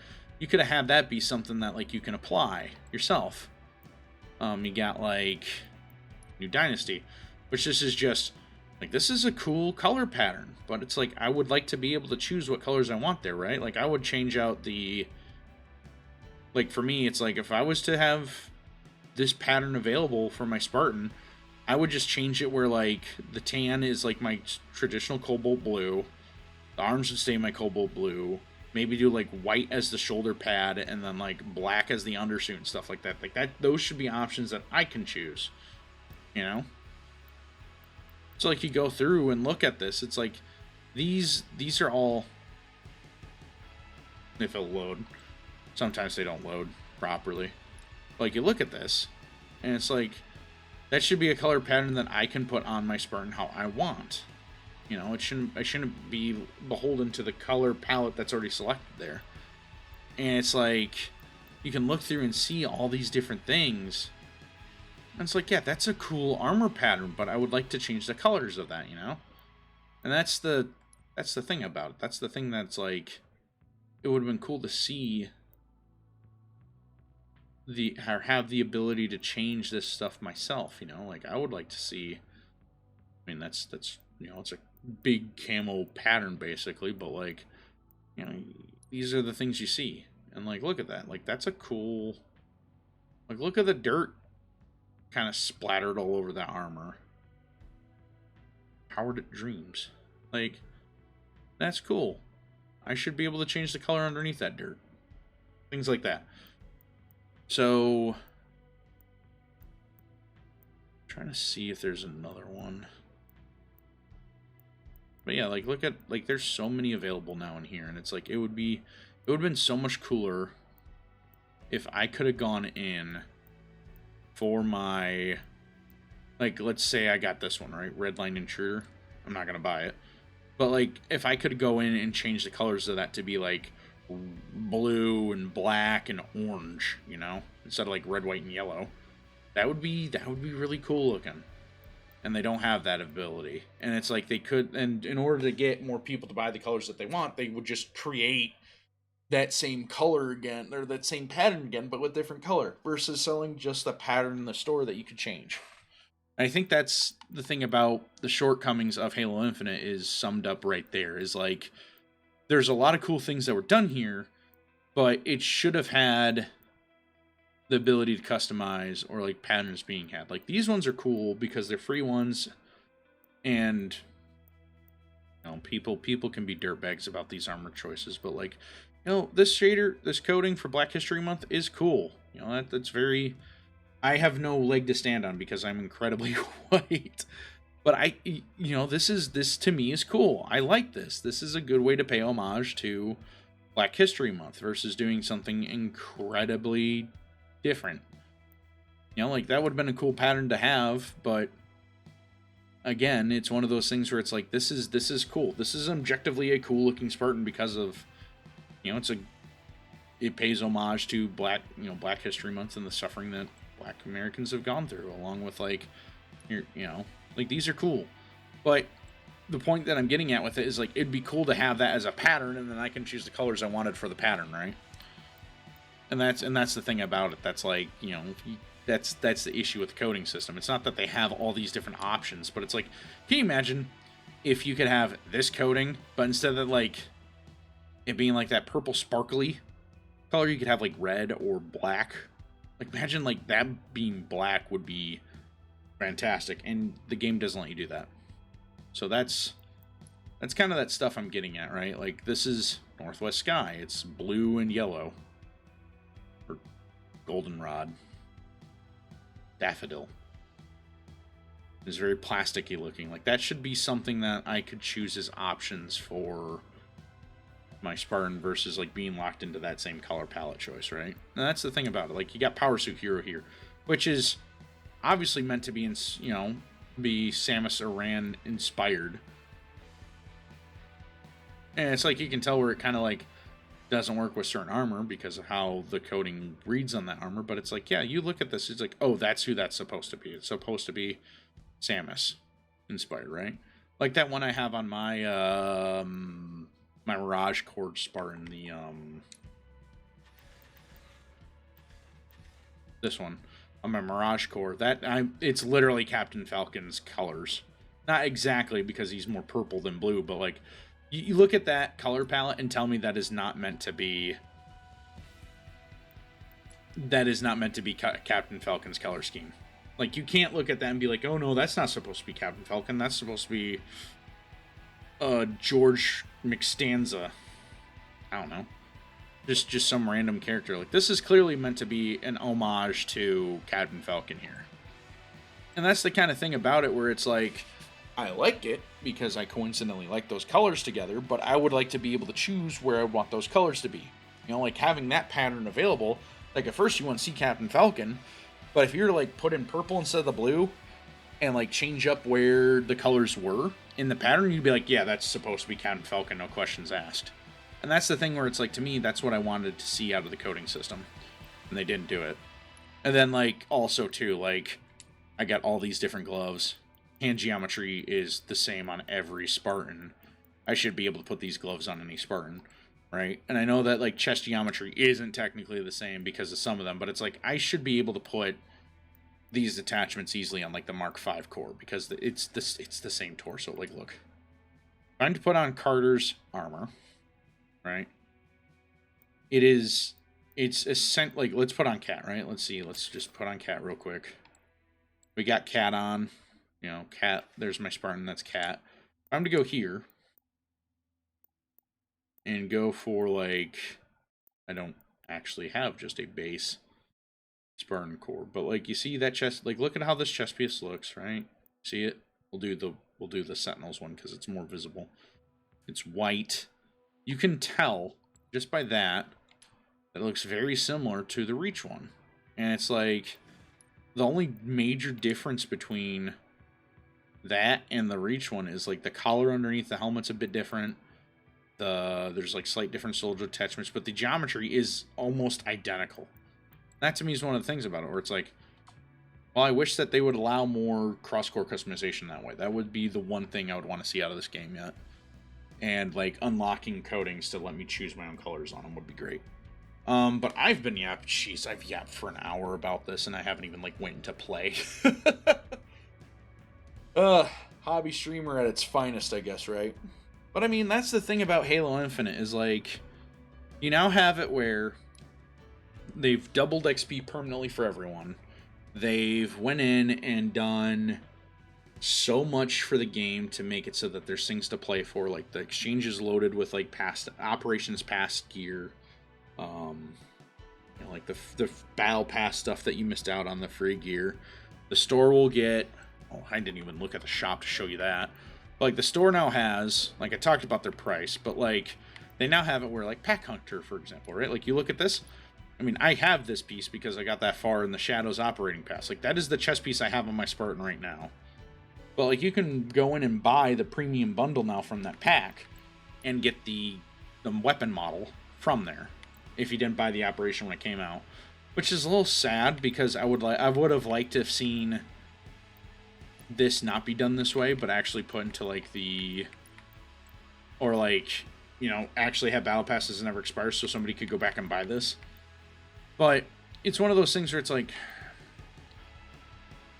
have that be something that like you can apply yourself. You got like New Dynasty, which this is just like, this is a cool color pattern, but it's like I would like to be able to choose what colors I want there, right? Like I would change out the, like for me, it's like if I was to have this pattern available for my Spartan, I would just change it where like the tan is like my traditional cobalt blue, the arms would stay my cobalt blue, maybe do like white as the shoulder pad and then like black as the undersuit and stuff like that. Like that, those should be options that I can choose, you know? So like you go through and look at this, it's like these are all, if it'll load, sometimes they don't load properly. Like you look at this and it's like, that should be a color pattern that I can put on my Spartan how I want. You know, I shouldn't be beholden to the color palette that's already selected there. And it's like, you can look through and see all these different things. And it's like, yeah, that's a cool armor pattern, but I would like to change the colors of that, you know? And that's the that's the thing about it. That's the thing that's like, it would have been cool to see or have the ability to change this stuff myself, you know? Like, I would like to see, I mean, that's, you know, it's a big camo pattern, basically, but, like, you know, these are the things you see. And, like, look at that. Like, that's a cool, like, look at the dirt kind of splattered all over that armor. Powered Dreams. Like, that's cool. I should be able to change the color underneath that dirt. Things like that. So, I'm trying to see if there's another one. But yeah, like, look at, like, there's so many available now in here, and it's like, it would have been so much cooler if I could have gone in for my, like, let's say I got this one, right? Redline Intruder. I'm not going to buy it. But, like, if I could go in and change the colors of that to be, like, blue and black and orange, you know? Instead of, like, red, white, and yellow. That would be really cool looking. And they don't have that ability. And it's like they could, and in order to get more people to buy the colors that they want, they would just create that same color again, or that same pattern again, but with different color, versus selling just the pattern in the store that you could change. And I think that's the thing about the shortcomings of Halo Infinite is summed up right there, is like, there's a lot of cool things that were done here, but it should have had the ability to customize, or like patterns being had. Like, these ones are cool because they're free ones, and you know, people can be dirtbags about these armor choices, but like, you know, this shader, this coding for Black History Month is cool. You know, that's very, I have no leg to stand on because I'm incredibly white. But you know, this to me is cool. I like this. This is a good way to pay homage to Black History Month versus doing something incredibly different. You know, like, that would have been a cool pattern to have, but again, it's one of those things where it's like, this is cool. This is objectively a cool looking Spartan because of, you know, it pays homage to Black History Month and the suffering that Black Americans have gone through, along with, like, you know, like, these are cool. But the point that I'm getting at with it is, like, it'd be cool to have that as a pattern, and then I can choose the colors I wanted for the pattern, right? And that's the thing about it. That's, like, you know, that's the issue with the coding system. It's not that they have all these different options, but it's like, can you imagine if you could have this coding, but instead of, like, it being like that purple sparkly color, you could have, like, red or black. Like, imagine, like, that being black would be fantastic, and the game doesn't let you do that. So that's kind of that stuff I'm getting at, right? Like, this is Northwest Sky. It's blue and yellow. Or goldenrod. Daffodil. It's very plasticky looking. Like, that should be something that I could choose as options for my Spartan versus, like, being locked into that same color palette choice, right? And that's the thing about it. Like, you got Power Suit Hero here, which is obviously meant to be, you know, be Samus Aran inspired. And it's like, you can tell where it kind of, like, doesn't work with certain armor because of how the coding reads on that armor. But it's like, yeah, you look at this, it's like, oh, that's who that's supposed to be. It's supposed to be Samus inspired, right? Like that one I have on my my Mirage Cord Spartan, this one on my Mirage Core. It's literally Captain Falcon's colors. Not exactly, because he's more purple than blue, but like, you look at that color palette and tell me that is not meant to be Captain Falcon's color scheme. Like, you can't look at that and be like, oh no, that's not supposed to be Captain Falcon. That's supposed to be George McStanza. I don't know. Just some random character. Like, this is clearly meant to be an homage to Captain Falcon here. And that's the kind of thing about it where it's like, I like it because I coincidentally like those colors together, but I would like to be able to choose where I want those colors to be. You know, like having that pattern available. Like, at first you want to see Captain Falcon, but if you're to, like, put in purple instead of the blue and, like, change up where the colors were in the pattern, you'd be like, yeah, that's supposed to be Captain Falcon, no questions asked. And that's the thing where it's like, to me, that's what I wanted to see out of the coding system. And they didn't do it. And then, like, also, too, like, I got all these different gloves. Hand geometry is the same on every Spartan. I should be able to put these gloves on any Spartan, right? And I know that like chest geometry isn't technically the same because of some of them, but it's like I should be able to put these attachments easily on like the Mark V core because it's the same torso. Like, look, trying to put on Carter's armor, right? It's like, let's put on Cat, right? Let's see, let's just put on Cat real quick. We got Cat on, you know, Cat, there's my Spartan, that's Cat. I'm to go here and go for like, I don't actually have just a base Spartan core, but like you see that chest, like look at how this chest piece looks, right? See it? We'll do the Sentinels one because it's more visible. It's white. You can tell just by that it looks very similar to the Reach one. And it's like the only major difference between that and the Reach one is like the collar underneath the helmet's a bit different. There's like slight different soldier attachments, but the geometry is almost identical. That to me is one of the things about it, where it's like, well, I wish that they would allow more cross-core customization that way. That would be the one thing I would want to see out of this game yet. And like unlocking coatings to let me choose my own colors on them would be great. But I've been yapped. Jeez, I've yapped for an hour about this, and I haven't even like went to play. Hobby streamer at its finest, I guess, right? But I mean, that's the thing about Halo Infinite is like, you now have it where they've doubled XP permanently for everyone. They've went in and done so much for the game to make it so that there's things to play for, like the exchange is loaded with like past operations, past gear, you know, like the battle pass stuff that you missed out on, the free gear. The store will get, oh, I didn't even look at the shop to show you that. But, like the store now has, like I talked about their price, but like they now have it where like Pack Hunter, for example, right? Like you look at this. I mean, I have this piece because I got that far in the Shadows operating pass. Like, that is the chest piece I have on my Spartan right now. But, like, you can go in and buy the premium bundle now from that pack and get the weapon model from there if you didn't buy the operation when it came out. Which is a little sad because I would have liked to have seen this not be done this way, but actually put into, like, or, like, you know, actually have battle passes never expire so somebody could go back and buy this. But it's one of those things where it's like,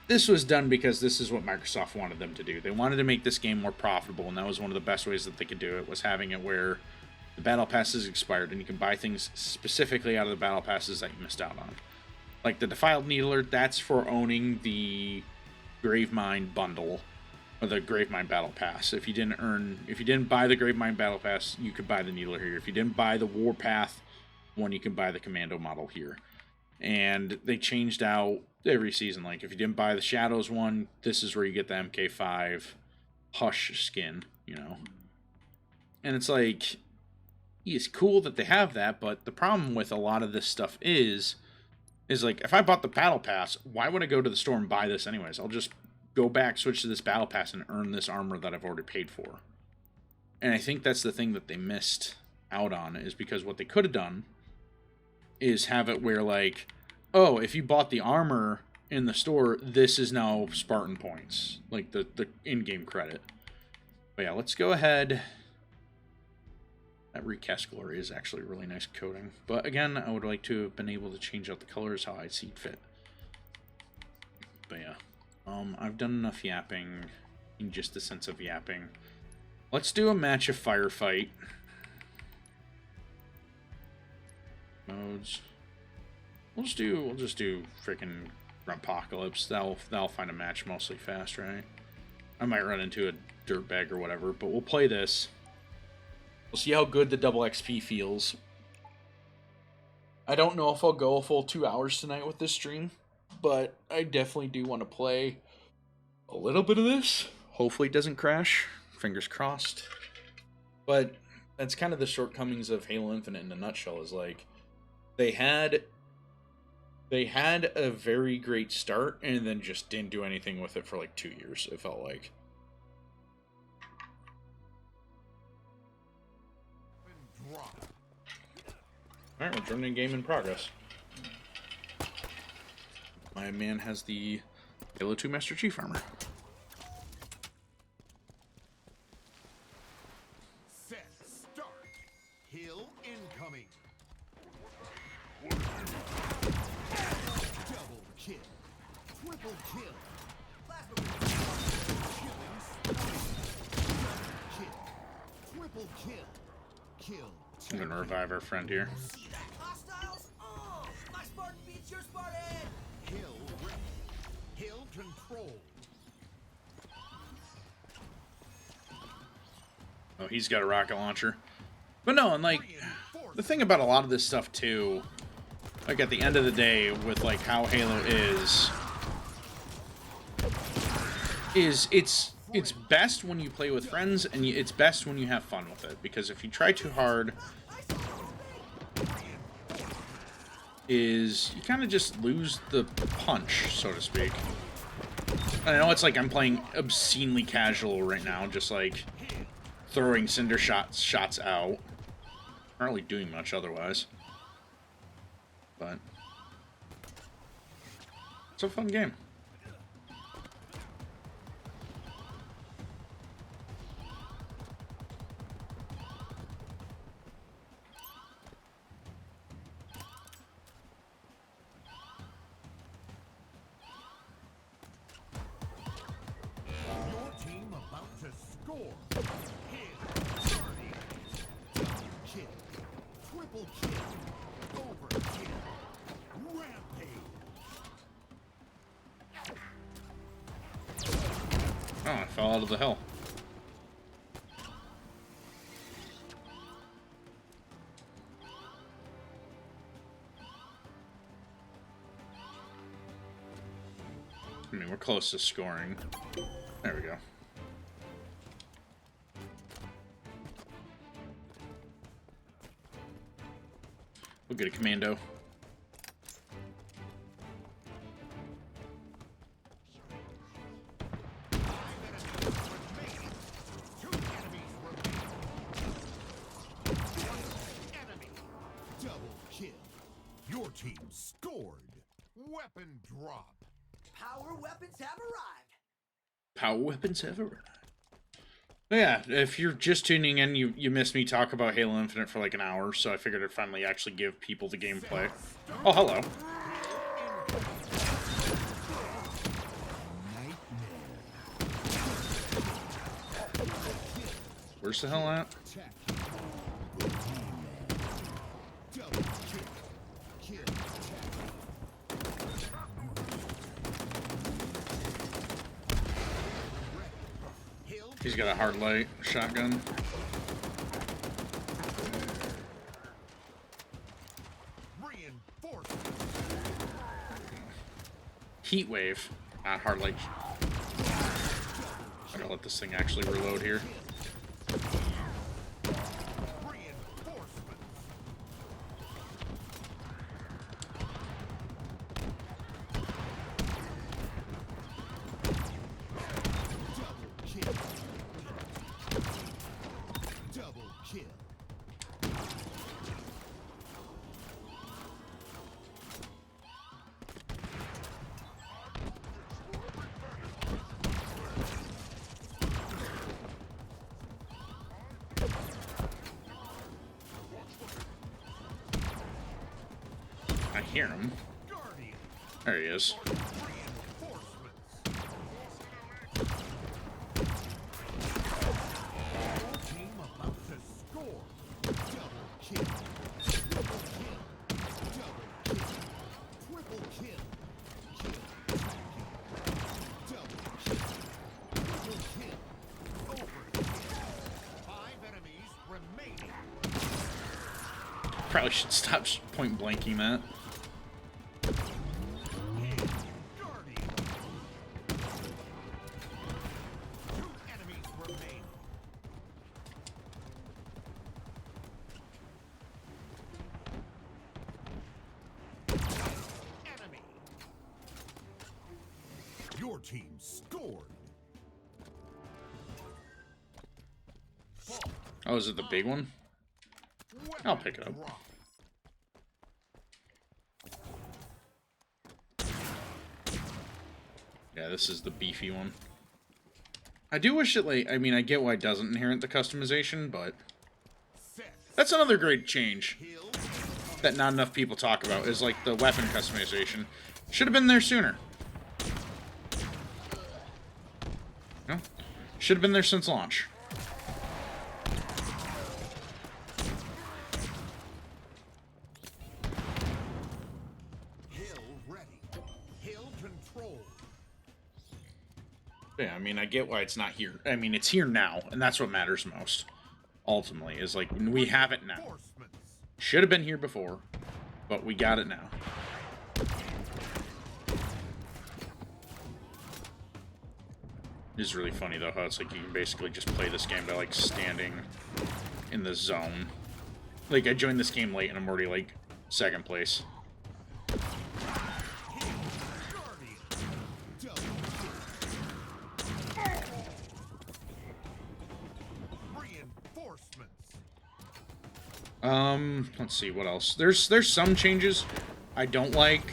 this was done because this is what Microsoft wanted them to do. They wanted to make this game more profitable, and that was one of the best ways that they could do it, was having it where the battle passes expired, and you can buy things specifically out of the battle passes that you missed out on. Like the Defiled Needler, that's for owning the Gravemind bundle, or the Gravemind Battle Pass. If you didn't buy the Gravemind Battle Pass, you could buy the Needler here. If you didn't buy the Warpath one, you can buy the Commando model here. And they changed out every season. Like, if you didn't buy the Shadows one, this is where you get the MK5 Hush skin, you know? And it's like, it's cool that they have that, but the problem with a lot of this stuff is like, if I bought the Battle Pass, why would I go to the store and buy this anyways? I'll just go back, switch to this Battle Pass, and earn this armor that I've already paid for. And I think that's the thing that they missed out on, is because what they could have done is have it where, like, oh, if you bought the armor in the store, this is now Spartan points, like the in-game credit. But yeah, let's go ahead. That Recast Glory is actually a really nice coating. But again, I would like to have been able to change out the colors how I see fit. But yeah, I've done enough yapping, in just the sense of yapping. Let's do a match of Firefight. Modes. We'll just do freaking Grumpocalypse. That'll find a match mostly fast, right? I might run into a dirtbag or whatever, but we'll play this. We'll see how good the double XP feels. I don't know if I'll go a full 2 hours tonight with this stream, but I definitely do want to play a little bit of this. Hopefully it doesn't crash. Fingers crossed. But that's kind of the shortcomings of Halo Infinite in a nutshell, is like, they had a very great start and then just didn't do anything with it for like 2 years, it felt like. Alright, we're joining game in progress. My man has the Halo 2 Master Chief armor. I'm gonna revive our friend here. See that, hostiles? Oh, my Spartan beats your Spartan! Hill ready. Hill control. Oh, he's got a rocket launcher. But no, and like, the thing about a lot of this stuff too, like at the end of the day, with like how Halo is it's best when you play with friends, and it's best when you have fun with it. Because if you try too hard, you kind of just lose the punch, so to speak. I know it's like I'm playing obscenely casual right now, just like throwing cinder shots out. Not really doing much otherwise. But it's a fun game. Your team about to score. Hit. Double kill. Triple kill. Overkill. Rampage. Oh, I fell out of the hill. I mean, we're close to scoring. There we go. We'll get a commando. Two enemies remaining. Enemy. Double kill. Your team scored. Weapon drop. Power weapons have arrived. Power weapons have arrived. But yeah, if you're just tuning in, you missed me talk about Halo Infinite for like an hour, so I figured I'd finally actually give people the gameplay. Oh, hello. Where's the hell at? Double kill. Kill. Hill. He's got a hard light shotgun. Reinforcement. Heat wave, not hard light. I gotta let this thing actually reload here. Reinforcement. Double kill. Double kill. I hear him. Guardian. There he is. Reinforcements. Your team about to score. Double kill. Triple kill. Double kill. Triple kill. Kill. Double kill. Triple kill. Overkill. 5 enemies remaining. Probably should stop point blanking that. Guardian. 2 enemies remain. Enemy. Your team scored. Oh, is it the big one? I'll pick it up. Drop. Yeah, this is the beefy one. I do wish it, like, I mean, I get why it doesn't inherit the customization, but Set. that's another great change Kill. that not enough people talk about, is like the weapon customization. Should have been there sooner. No? Should have been there since launch. mean, I get why it's not here. I mean, it's here now, and that's what matters most. Ultimately, is like, we have it now. Reinforcements. Should have been here before, but we got it now. It is really funny, though, how it's like you can basically just play this game by, like, standing in the zone. Like, I joined this game late, and I'm already, like, second place. Guardian. Double kill. Reinforcements. Let's see, what else? There's some changes I don't like,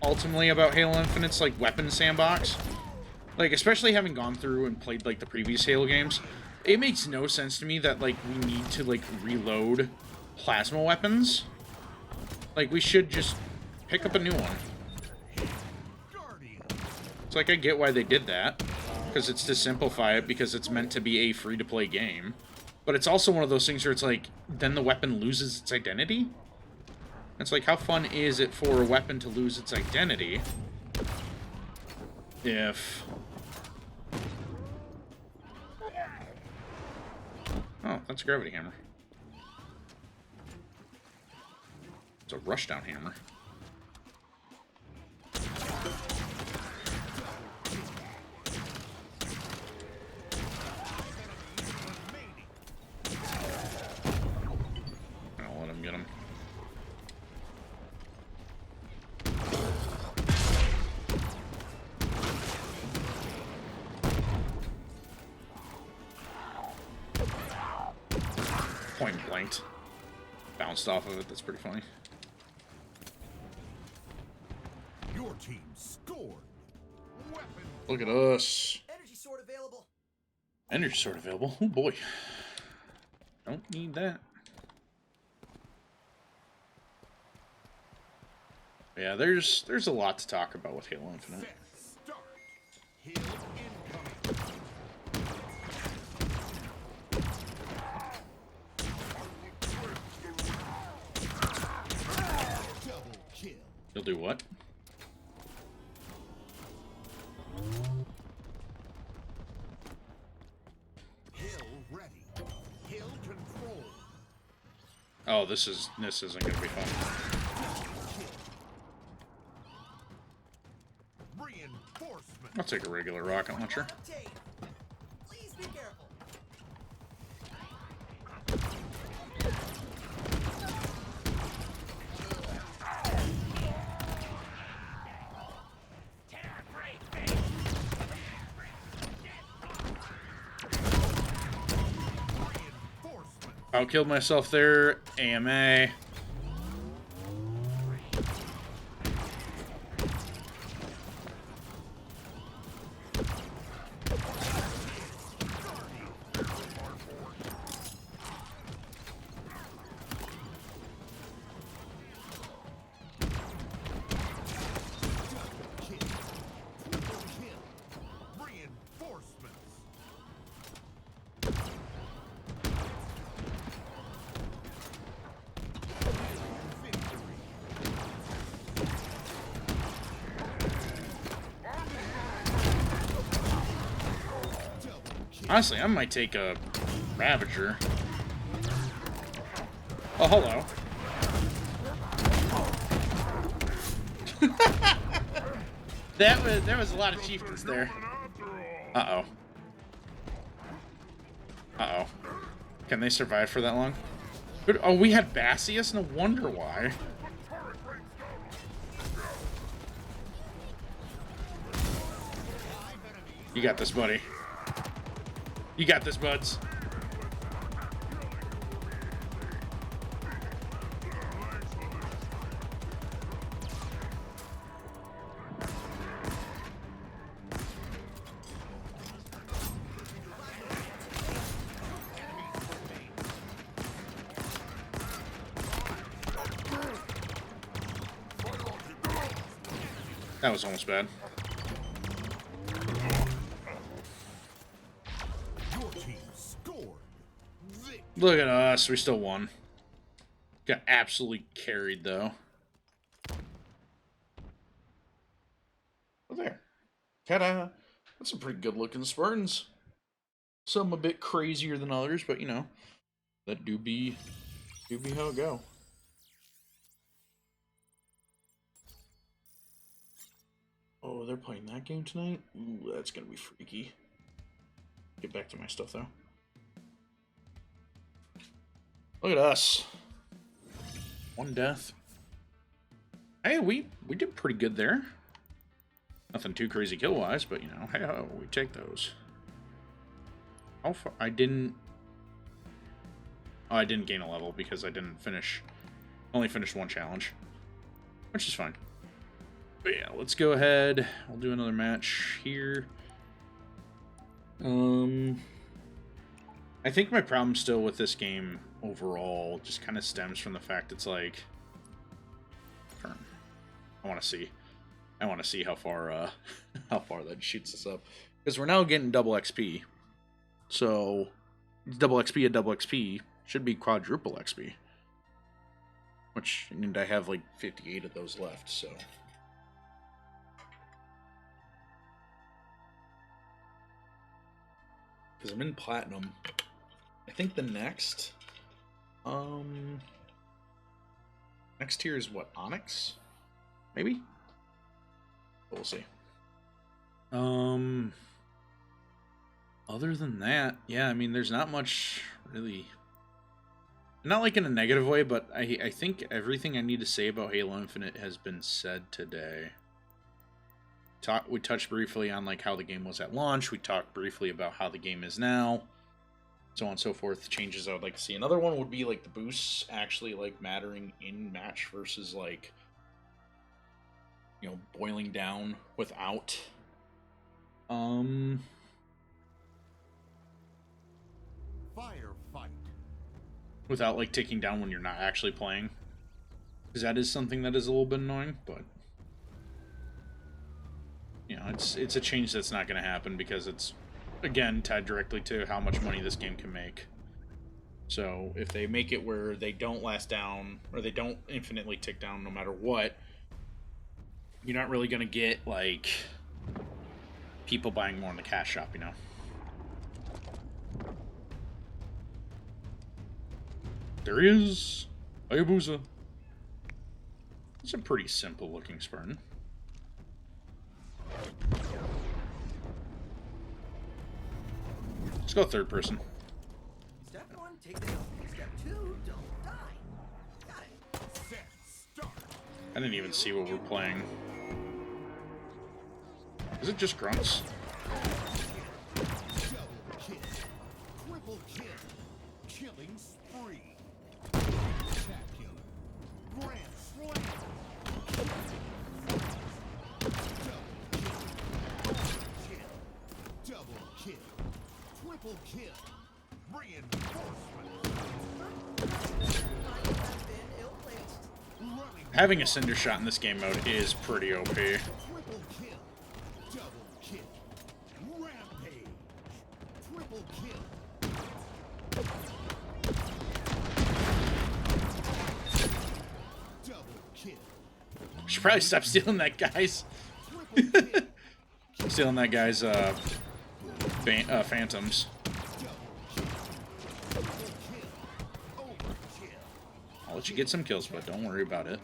ultimately, about Halo Infinite's, like, weapon sandbox. Like, especially having gone through and played, like, the previous Halo games, it makes no sense to me that, like, we need to, like, reload plasma weapons. Like, we should just pick up a new one. Guardian. It's like, I get why they did that, because it's to simplify it, because it's meant to be a free-to-play game. But it's also one of those things where it's like, then the weapon loses its identity? It's like, how fun is it for a weapon to lose its identity if... Oh, that's a gravity hammer. It's a rushdown hammer. I'll let him get him. Point blanked. Bounced off of it. That's pretty funny. Your team scored. Weapon. Look at us. Energy sword available. Energy sword available. Oh boy. Don't need that. Yeah, there's a lot to talk about with Halo Infinite. Set. Start. Hill incoming. Double kill. You'll do what? Hill ready. Hill control. Oh, this isn't gonna be fun. Reinforcement. I'll take a regular rocket launcher. Obtain. Please be careful. Reinforcement. Outkilled myself there. AMA. Kill. Triple kill. Reinforcements. Victory. Double kill. Honestly, I might take a Ravager. Oh, hello. That was a lot of chieftains there. Uh-oh. Uh-oh. Can they survive for that long? Good. Oh, we had Bassius? No wonder why. You got this, buddy. You got this, buds. That was almost bad. Your team scored. Victory. Look at us. We still won. Got absolutely carried, though. Oh, there. Ta-da. That's some pretty good looking Spartans. Some a bit crazier than others, but you know, that do be how it go. Oh, they're playing that game tonight? Ooh, that's gonna be freaky. Get back to my stuff though. Look at us. One death. Hey, we did pretty good there. Nothing too crazy kill-wise, but you know, hey, we take those. How far? I didn't gain a level because I didn't finish. Only finished one challenge, which is fine. But yeah, let's go ahead. We'll do another match here. I think my problem still with this game overall just kind of stems from the fact it's like, I want to see how far that shoots us up, because we're now getting double XP. So double XP at double XP should be quadruple XP, which, and I have like 58 of those left. So because I'm in platinum, I think the next tier is what, Onyx? Maybe? We'll see. Other than that, yeah, I mean, there's not much really. Not like in a negative way, but I think everything I need to say about Halo Infinite has been said today. We touched briefly on like how the game was at launch. We talked briefly about how the game is now, so on and so forth. The changes I would like to see. Another one would be like the boosts actually like mattering in match versus like, you know, boiling down without. Firefight. Without like taking down when you're not actually playing, because that is something that is a little bit annoying. But you know, it's a change that's not going to happen because it's, again, tied directly to how much money this game can make. So if they make it where they don't last down, or they don't infinitely tick down no matter what, you're not really going to get like people buying more in the cash shop, you know. There he is, Hayabusa. It's a pretty simple looking Spartan. Let's go third person. Step 1, take the hill. Step 2, don't die. Got it. Set. Start. I didn't even see what we're playing. Is it just grunts? Double kill. Triple kill. Killing spree. Spectacular. Grand slam. Double kill. Triple kill. Reinforcement. Running. Having a Cinder Shot in this game mode is pretty OP. Triple kill. Double kill. Rampage. Triple kill. Double kill. Should probably stop stealing that guy's Triple kill. stealing that guy's phantoms. I'll let you get some kills, but don't worry about it.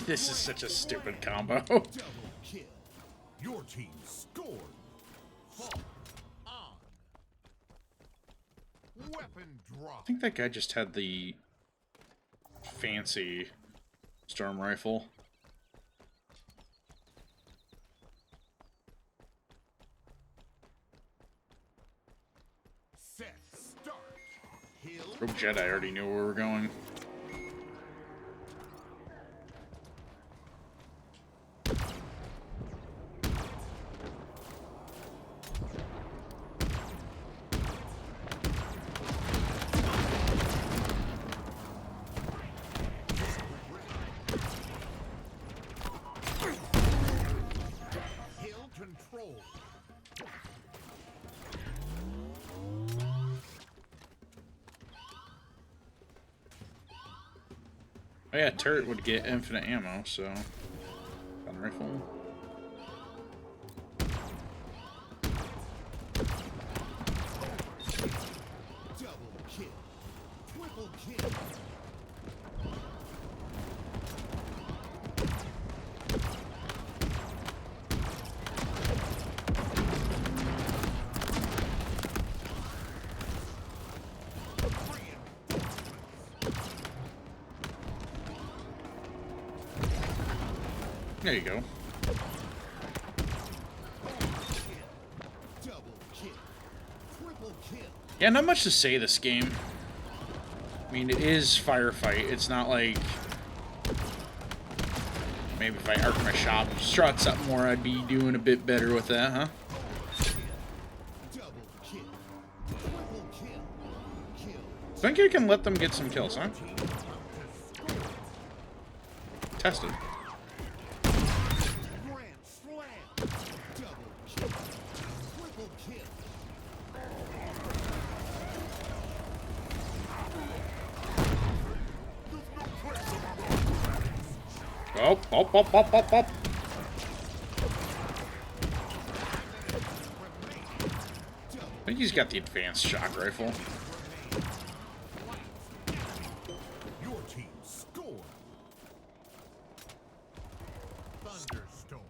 This is such a stupid combo. Double kill. Your team scored. Fall on. Weapon I drop. think that guy just had the fancy storm rifle. Set. Start. Hill. Oh, Jedi already knew where we were going. Hill control. Oh yeah, turret would get infinite ammo, so gun rifle. Double kill. Triple kill. There you go. Double kill. Triple kill. Yeah, not much to say this game. I mean, it is firefight. It's not like maybe if I arc my struts up more, I'd be doing a bit better with that, huh? Double kill. Triple kill. Kill. Think you can let them get some kills, huh? Team to score. Tested. Grand slam. Double kill. Triple kill. Oh, up, up, up, up, up. I think he's got the advanced shock rifle. Your team score. Thunderstorm.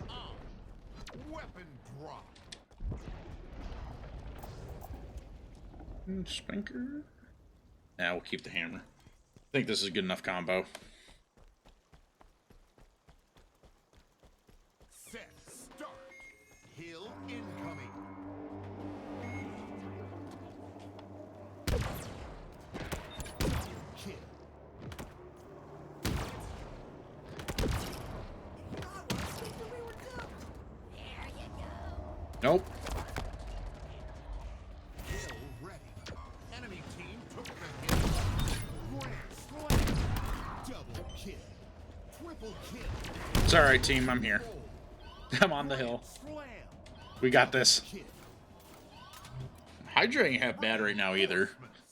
On. Weapon drop. Spanker. Nah, we'll keep the hammer. I think this is a good enough combo. Set. Start. Hill incoming. Kill. Nope. Hill ready. Enemy team took the hill. Grand slam. Double kill. Triple kill. It's alright, team. I'm here. I'm on the hill. Slam. We got this. Kill. Hydra ain't half bad right now either.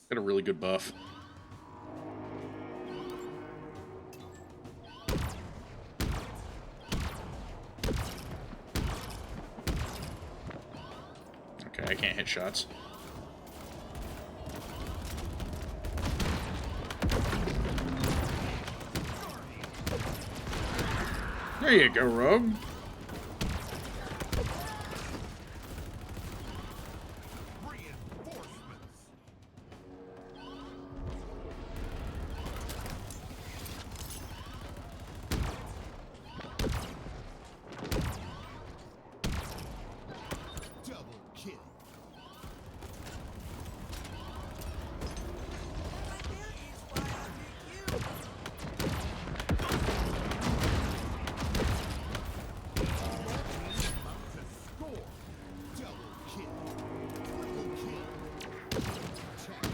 Got a really good buff. Okay, I can't hit shots. There you go, Rogue. Reinforcements. Double kill. To score. Double kill. Triple kill. Attack.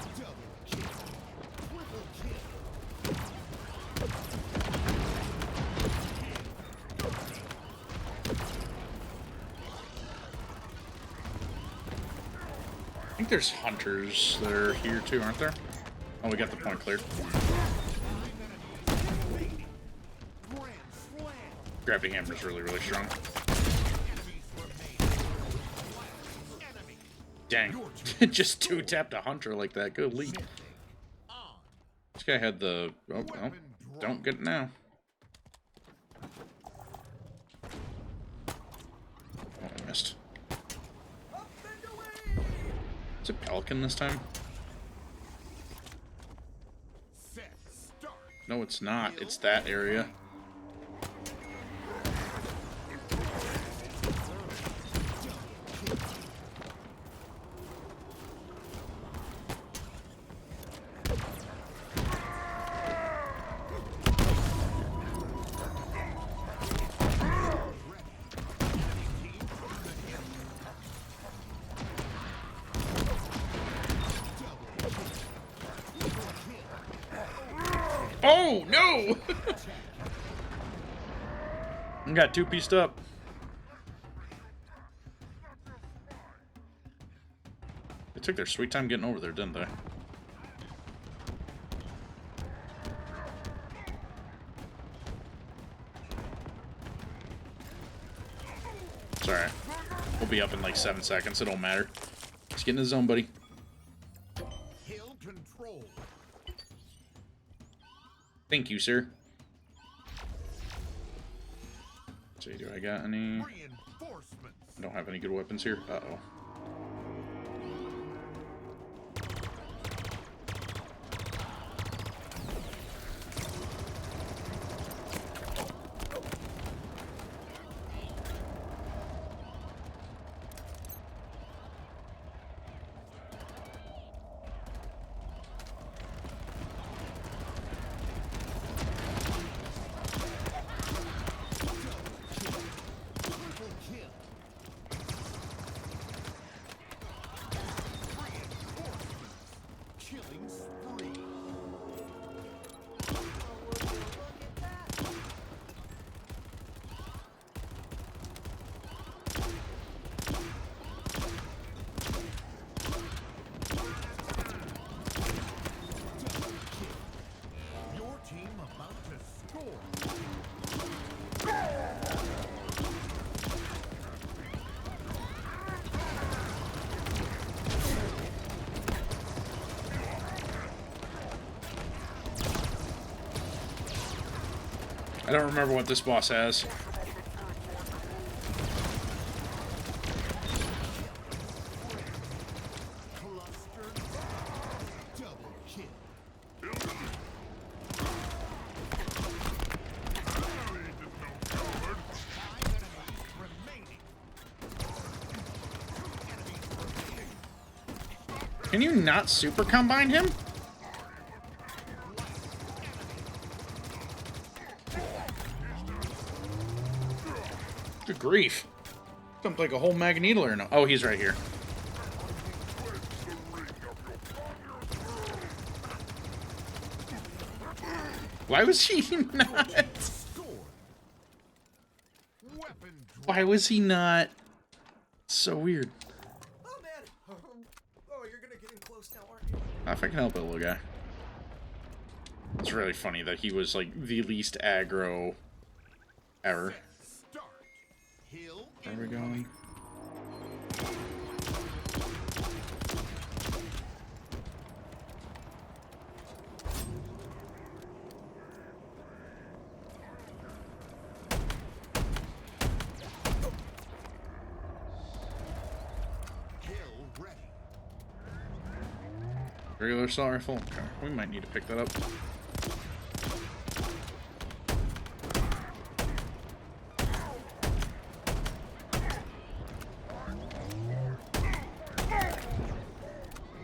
Double kill. Double kill. Triple kill. I think there's hunters that are here too, aren't there? Oh, we got the point cleared. Grand slam. Gravity hammer's really, really strong. Enemies remain. Enemy. Dang. Just two-tapped a hunter like that. Good lead. On. This guy had the... Oh, no. Don't get it now. missed. Up and away! Is it Pelican this time? Set. Start. No, it's not. It's that area. Oh, no! I got two pieced up. They took their sweet time getting over there, didn't they? It's alright. We'll be up in like 7 seconds. It don't matter. Let's get in the zone, buddy. Hill control. Thank you, sir. Let's see, do I got any? Reinforcements. I don't have any good weapons here. Uh-oh. Triple kill. Reinforcements. Killing spree. Look at that! Double kill. Your team about to score. I don't remember what this boss has. Cluster. Double kill. Five enemies remaining. Two enemies remaining. Can you not super combine him? Good grief. Dumped like a whole Magneto or no. Oh, he's right here. Why was he not? Score. Weapon Why was he not? So weird. Oh man! Oh, you're gonna get in close now, aren't you? If I can help it, little guy. It's really funny that he was like the least aggro ever. start. Hill. Where are we going? Hill ready. Regular assault rifle? Okay, we might need to pick that up.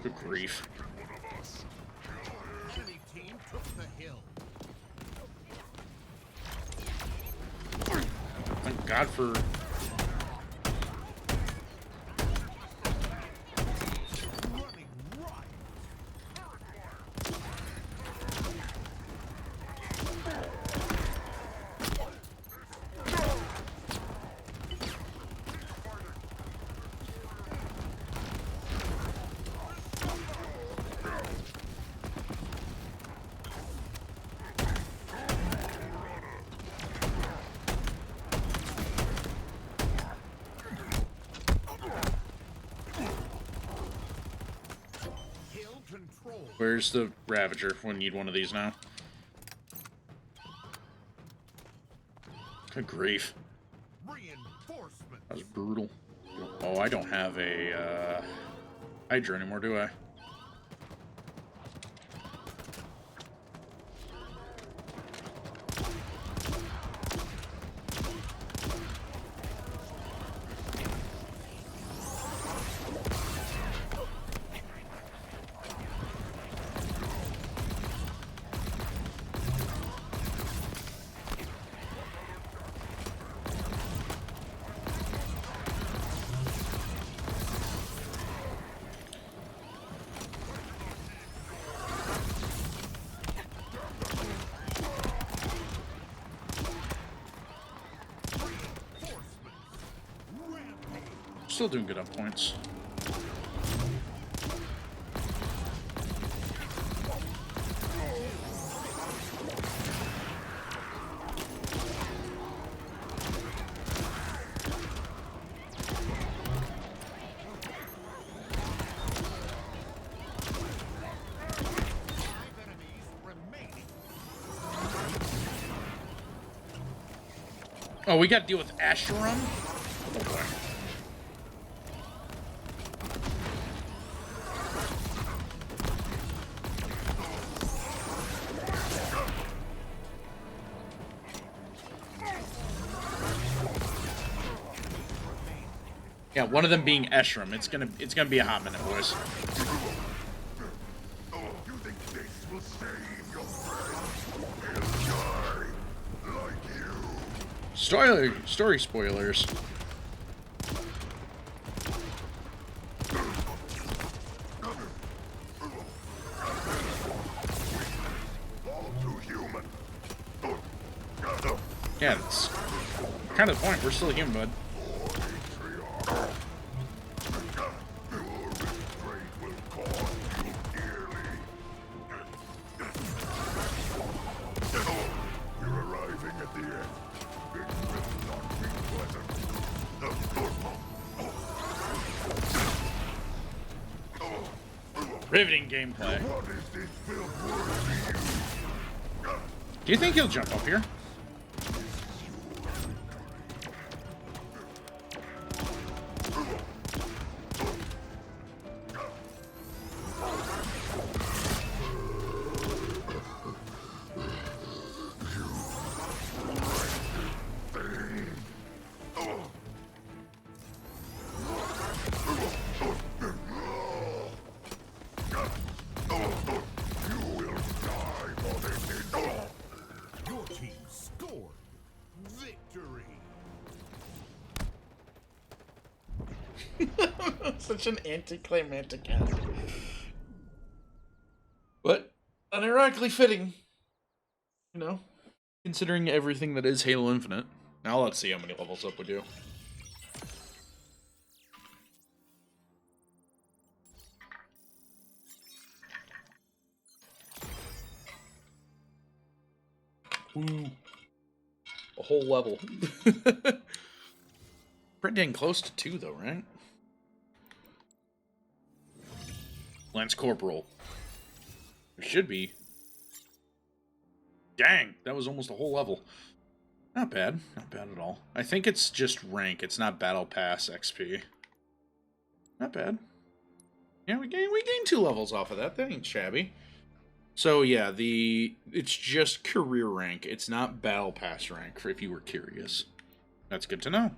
Good grief. Enemy team took the hill. Thank God for... Running right. Hill control. Where's the Ravager? We need one of these now. Good grief. Reinforcement. That was brutal. Oh, I don't have a Hydra anymore, do I? Still doing good on points. Oh, we gotta deal with Asheron? Oh boy. Yeah, one of them being Eshram. It's gonna be a hot minute, boys. You think this will save your friend? He'll die like you. Story spoilers. All too human. Yeah, that's kind of the point. We're still a human, bud. You're arriving at the end. It will not be pleasant. Riveting gameplay. What is this build worth to you? Do you think he'll jump up here? Your team scored. Victory. Such an anticlimactic end. But unironically fitting, you know, considering everything that is Halo Infinite. Now let's see how many levels up we do. Ooh. A whole level. Pretty dang close to 2 though, right? Lance Corporal. There should be. Dang, that was almost a whole level. Not bad. Not bad at all. I think it's just rank. It's not Battle Pass XP. Not bad. Yeah, we gained 2 levels off of that. That ain't shabby. So yeah, it's just career rank. It's not Battle Pass rank, if you were curious. That's good to know.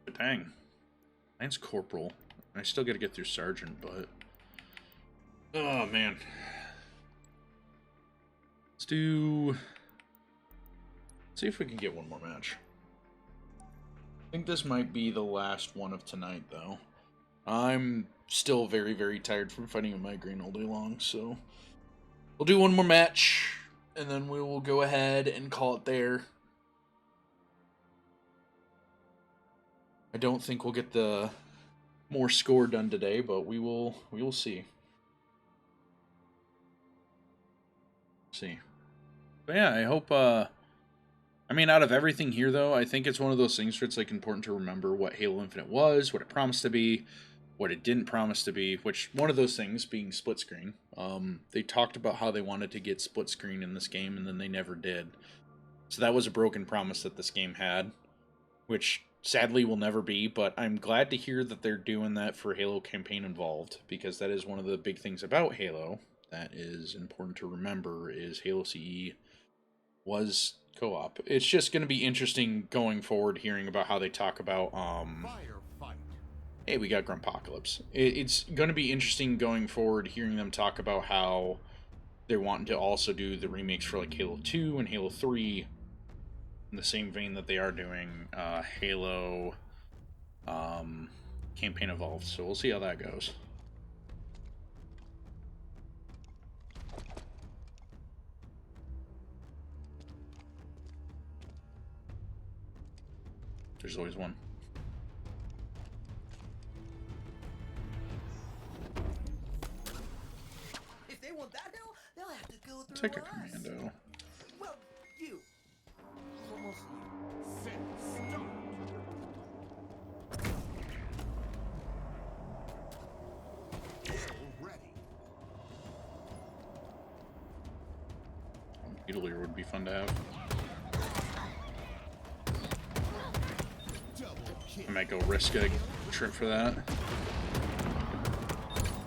But dang. Lance Corporal. I still gotta get through Sergeant, but... Oh, man. Let's see if we can get one more match. I think this might be the last one of tonight, though. I'm still very, very tired from fighting a migraine all day long, so... We'll do one more match, and then we will go ahead and call it there. I don't think we'll get the more score done today, but we will see. See. But yeah, I hope I mean, out of everything here though, I think it's one of those things where it's like important to remember what Halo Infinite was, what it promised to be, what it didn't promise to be, which one of those things being split screen. They talked about how they wanted to get split screen in this game and then they never did. So that was a broken promise that this game had, which sadly will never be, but I'm glad to hear that they're doing that for Halo Campaign Involved, because that is one of the big things about Halo that is important to remember, is Halo CE was co-op. It's just going to be interesting going forward hearing about how they talk about hey, we got Grumpocalypse. It's going to be interesting going forward hearing them talk about how they're wanting to also do the remakes for like Halo 2 and Halo 3 in the same vein that they are doing Halo Campaign Evolved. So we'll see how that goes. There's always one. If they want that hill, they'll have to go through Take a us. commando. Well, you. Well, mostly you. Set start. Hill ready. Mutilator would be fun to have. Double kill. I might go risk a trip for that.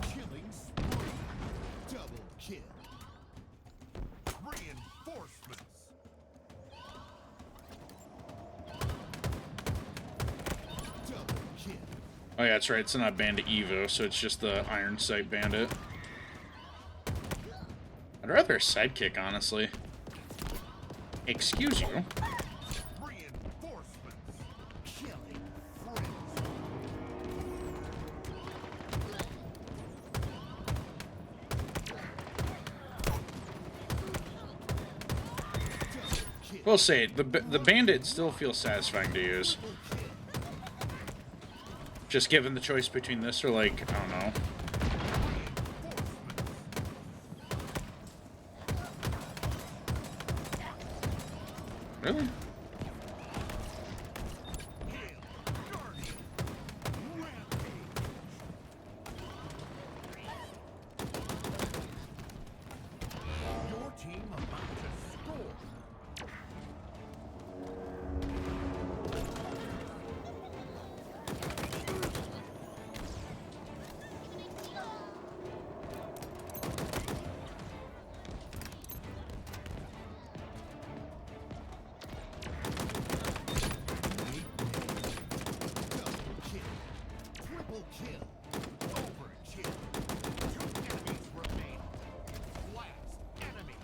Killing spree. Double kill. Reinforcements. Double kill. Oh yeah, that's right, it's not Bandit Evo, so it's just the Iron Sight Bandit. I'd rather a sidekick, honestly. Excuse you. Reinforcements. Killing friends. Double kill. We'll say the Bandit still feels satisfying to use. Just given the choice between this or like, I don't know. Really? Your team about to score. Double kill. Triple kill. Overkill. 2 enemies remain. Last enemy.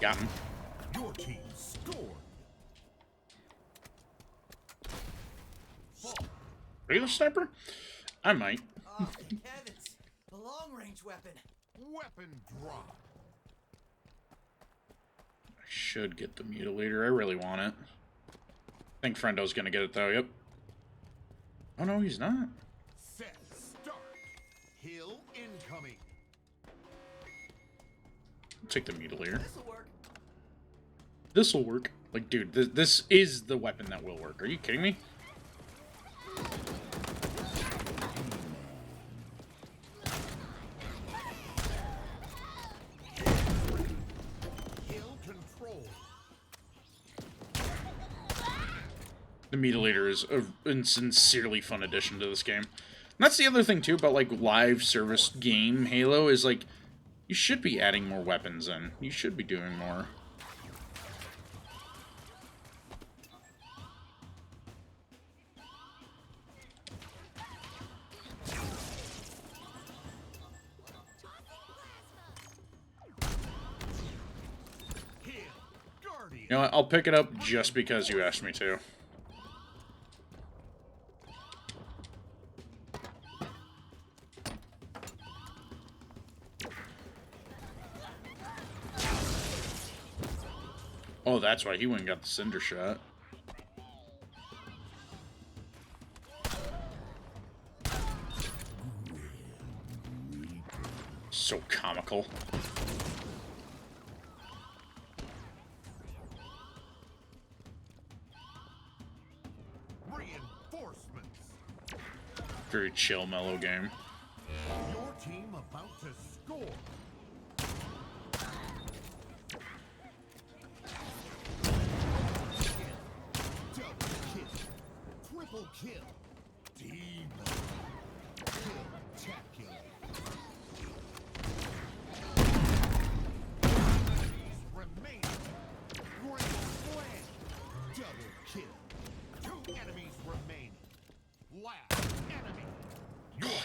Got him. Your team scored. Fall. Are you a sniper? I might. Oh, thank heavens. A long-range weapon. Weapon drop. I should get the Mutilator. I really want it. I think Friendo's gonna get it though, yep. Oh no, he's not. Set start. Hill incoming. I'll take the Mutilator. This'll work. This'll work. Like, dude, this is the weapon that will work. Are you kidding me? Hill control. The Mutilator is a sincerely fun addition to this game. And that's the other thing, too, about, like, live service game Halo is, like, you should be adding more weapons in. You should be doing more. Hill. Guardian. You know what? I'll pick it up just because you asked me to. Oh, that's why he went and got the Cinder Shot. So comical. Reinforcements. Very chill, mellow game. Your team about to score.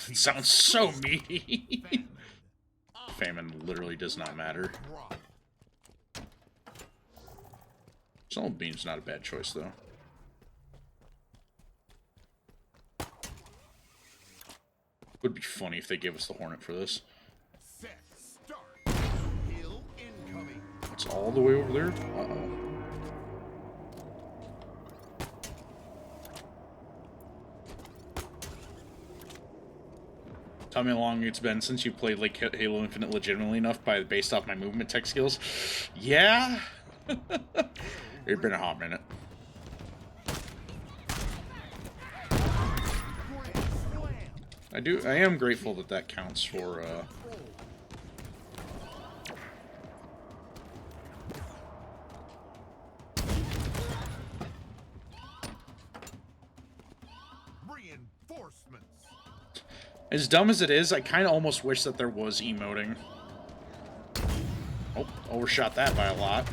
It sounds so mean. Famine literally does not matter. Salt bean's not a bad choice, though. Would be funny if they gave us the Hornet for this. It's all the way over there? Uh-oh. Tell me how long it's been since you played like Halo Infinite legitimately enough based off my movement tech skills. Yeah? It's been a hot minute. I am grateful that that counts for, Reinforcements. As dumb as it is, I kind of almost wish that there was emoting. Oh, overshot that by a lot.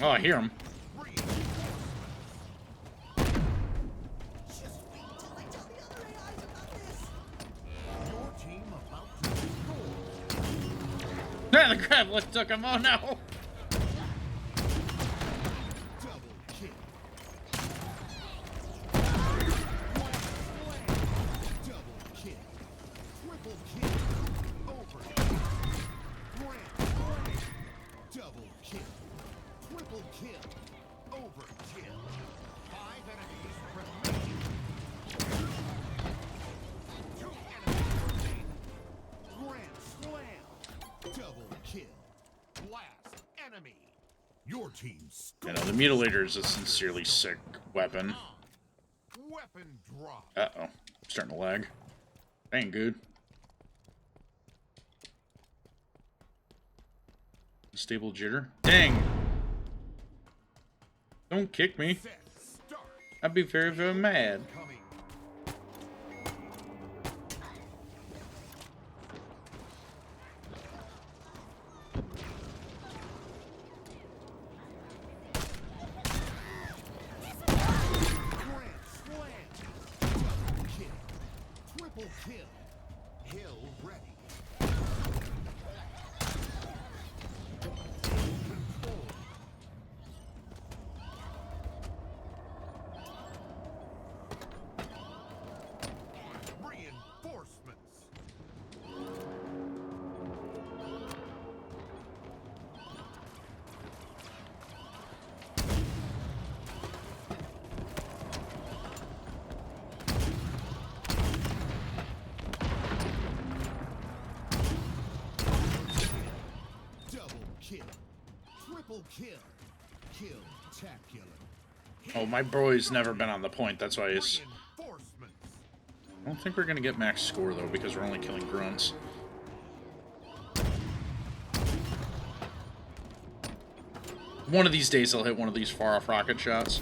Oh, I hear him. Ah, the crab lift took him. Oh no! You know, the Mutilator is a sincerely sick weapon. Uh-oh. Starting to lag. That ain't good. Stable jitter. Dang! Don't kick me. I'd be very, very mad. Oh, my boy's never been on the point, that's why he's... I don't think we're gonna get max score, though, because we're only killing grunts. One of these days, I'll hit one of these far-off rocket shots.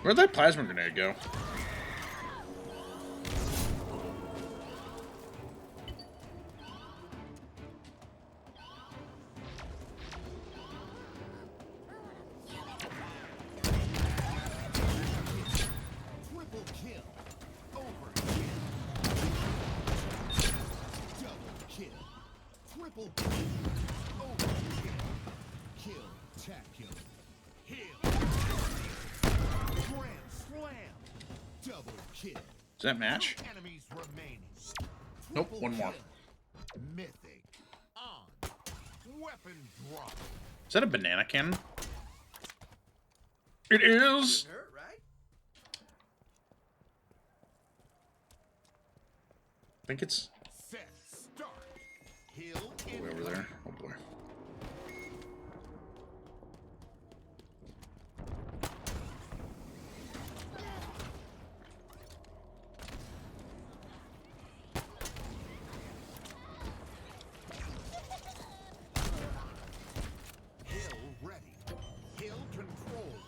Where'd that plasma grenade go? kill. Does that match? Enemies remaining. Nope, one more. Kill. Mythic. On. Weapon drop. Is that a banana cannon? It is! Didn't hurt, right? I think it's Set. Start. Hill in way over there. Oh boy. Hill ready. Hill controlled.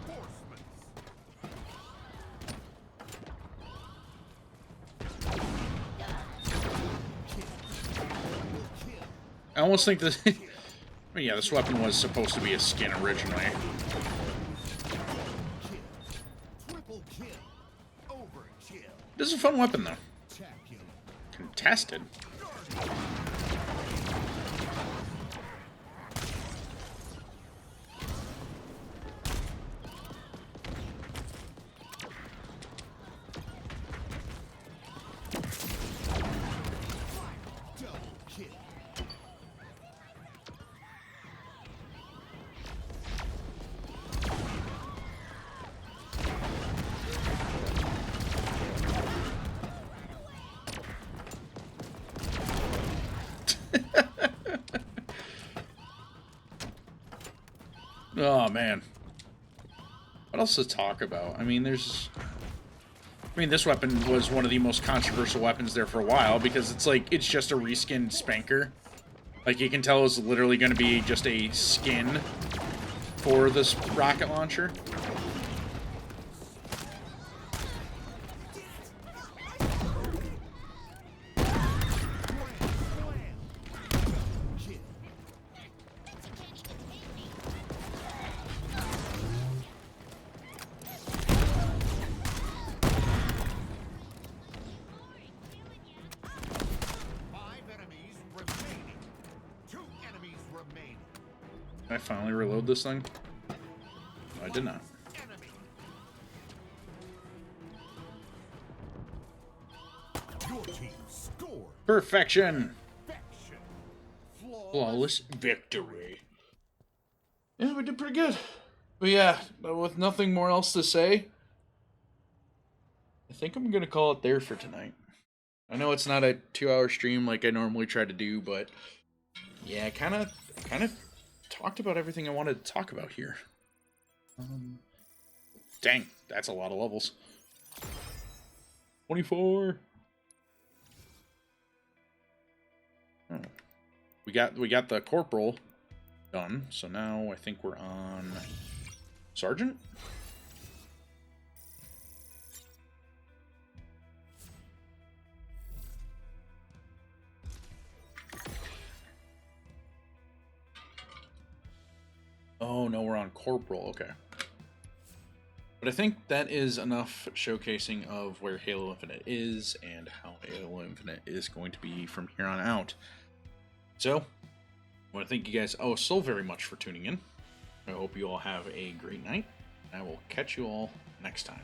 Horsemen. I almost think this... Well, yeah, this weapon was supposed to be a skin originally. Kill. Triple kill. Overkill. This is a fun weapon, though. Spectacular. Contested. Double kill. Oh, man. What else to talk about? I mean, there's... I mean, this weapon was one of the most controversial weapons there for a while, because it's like, it's just a reskinned spanker. Like, you can tell it was literally going to be just a skin for this rocket launcher. Kill. Five enemies remaining. Two enemies remaining. Can I finally reload this thing? No, I did not. Enemy. Your team scored. Perfection! Perfection. Flawless victory. Yeah, we did pretty good. But yeah, with nothing more else to say, I think I'm gonna call it there for tonight. I know it's not a 2-hour stream like I normally try to do, but yeah, kind of talked about everything I wanted to talk about here. Dang, that's a lot of levels. 24. Oh. We got the corporal done, so now I think we're on sergeant. Oh no, we're on corporal. Okay. But I think that is enough showcasing of where Halo Infinite is and how Halo Infinite is going to be from here on out. So, I want to thank you guys so very much for tuning in. I hope you all have a great night. I will catch you all next time.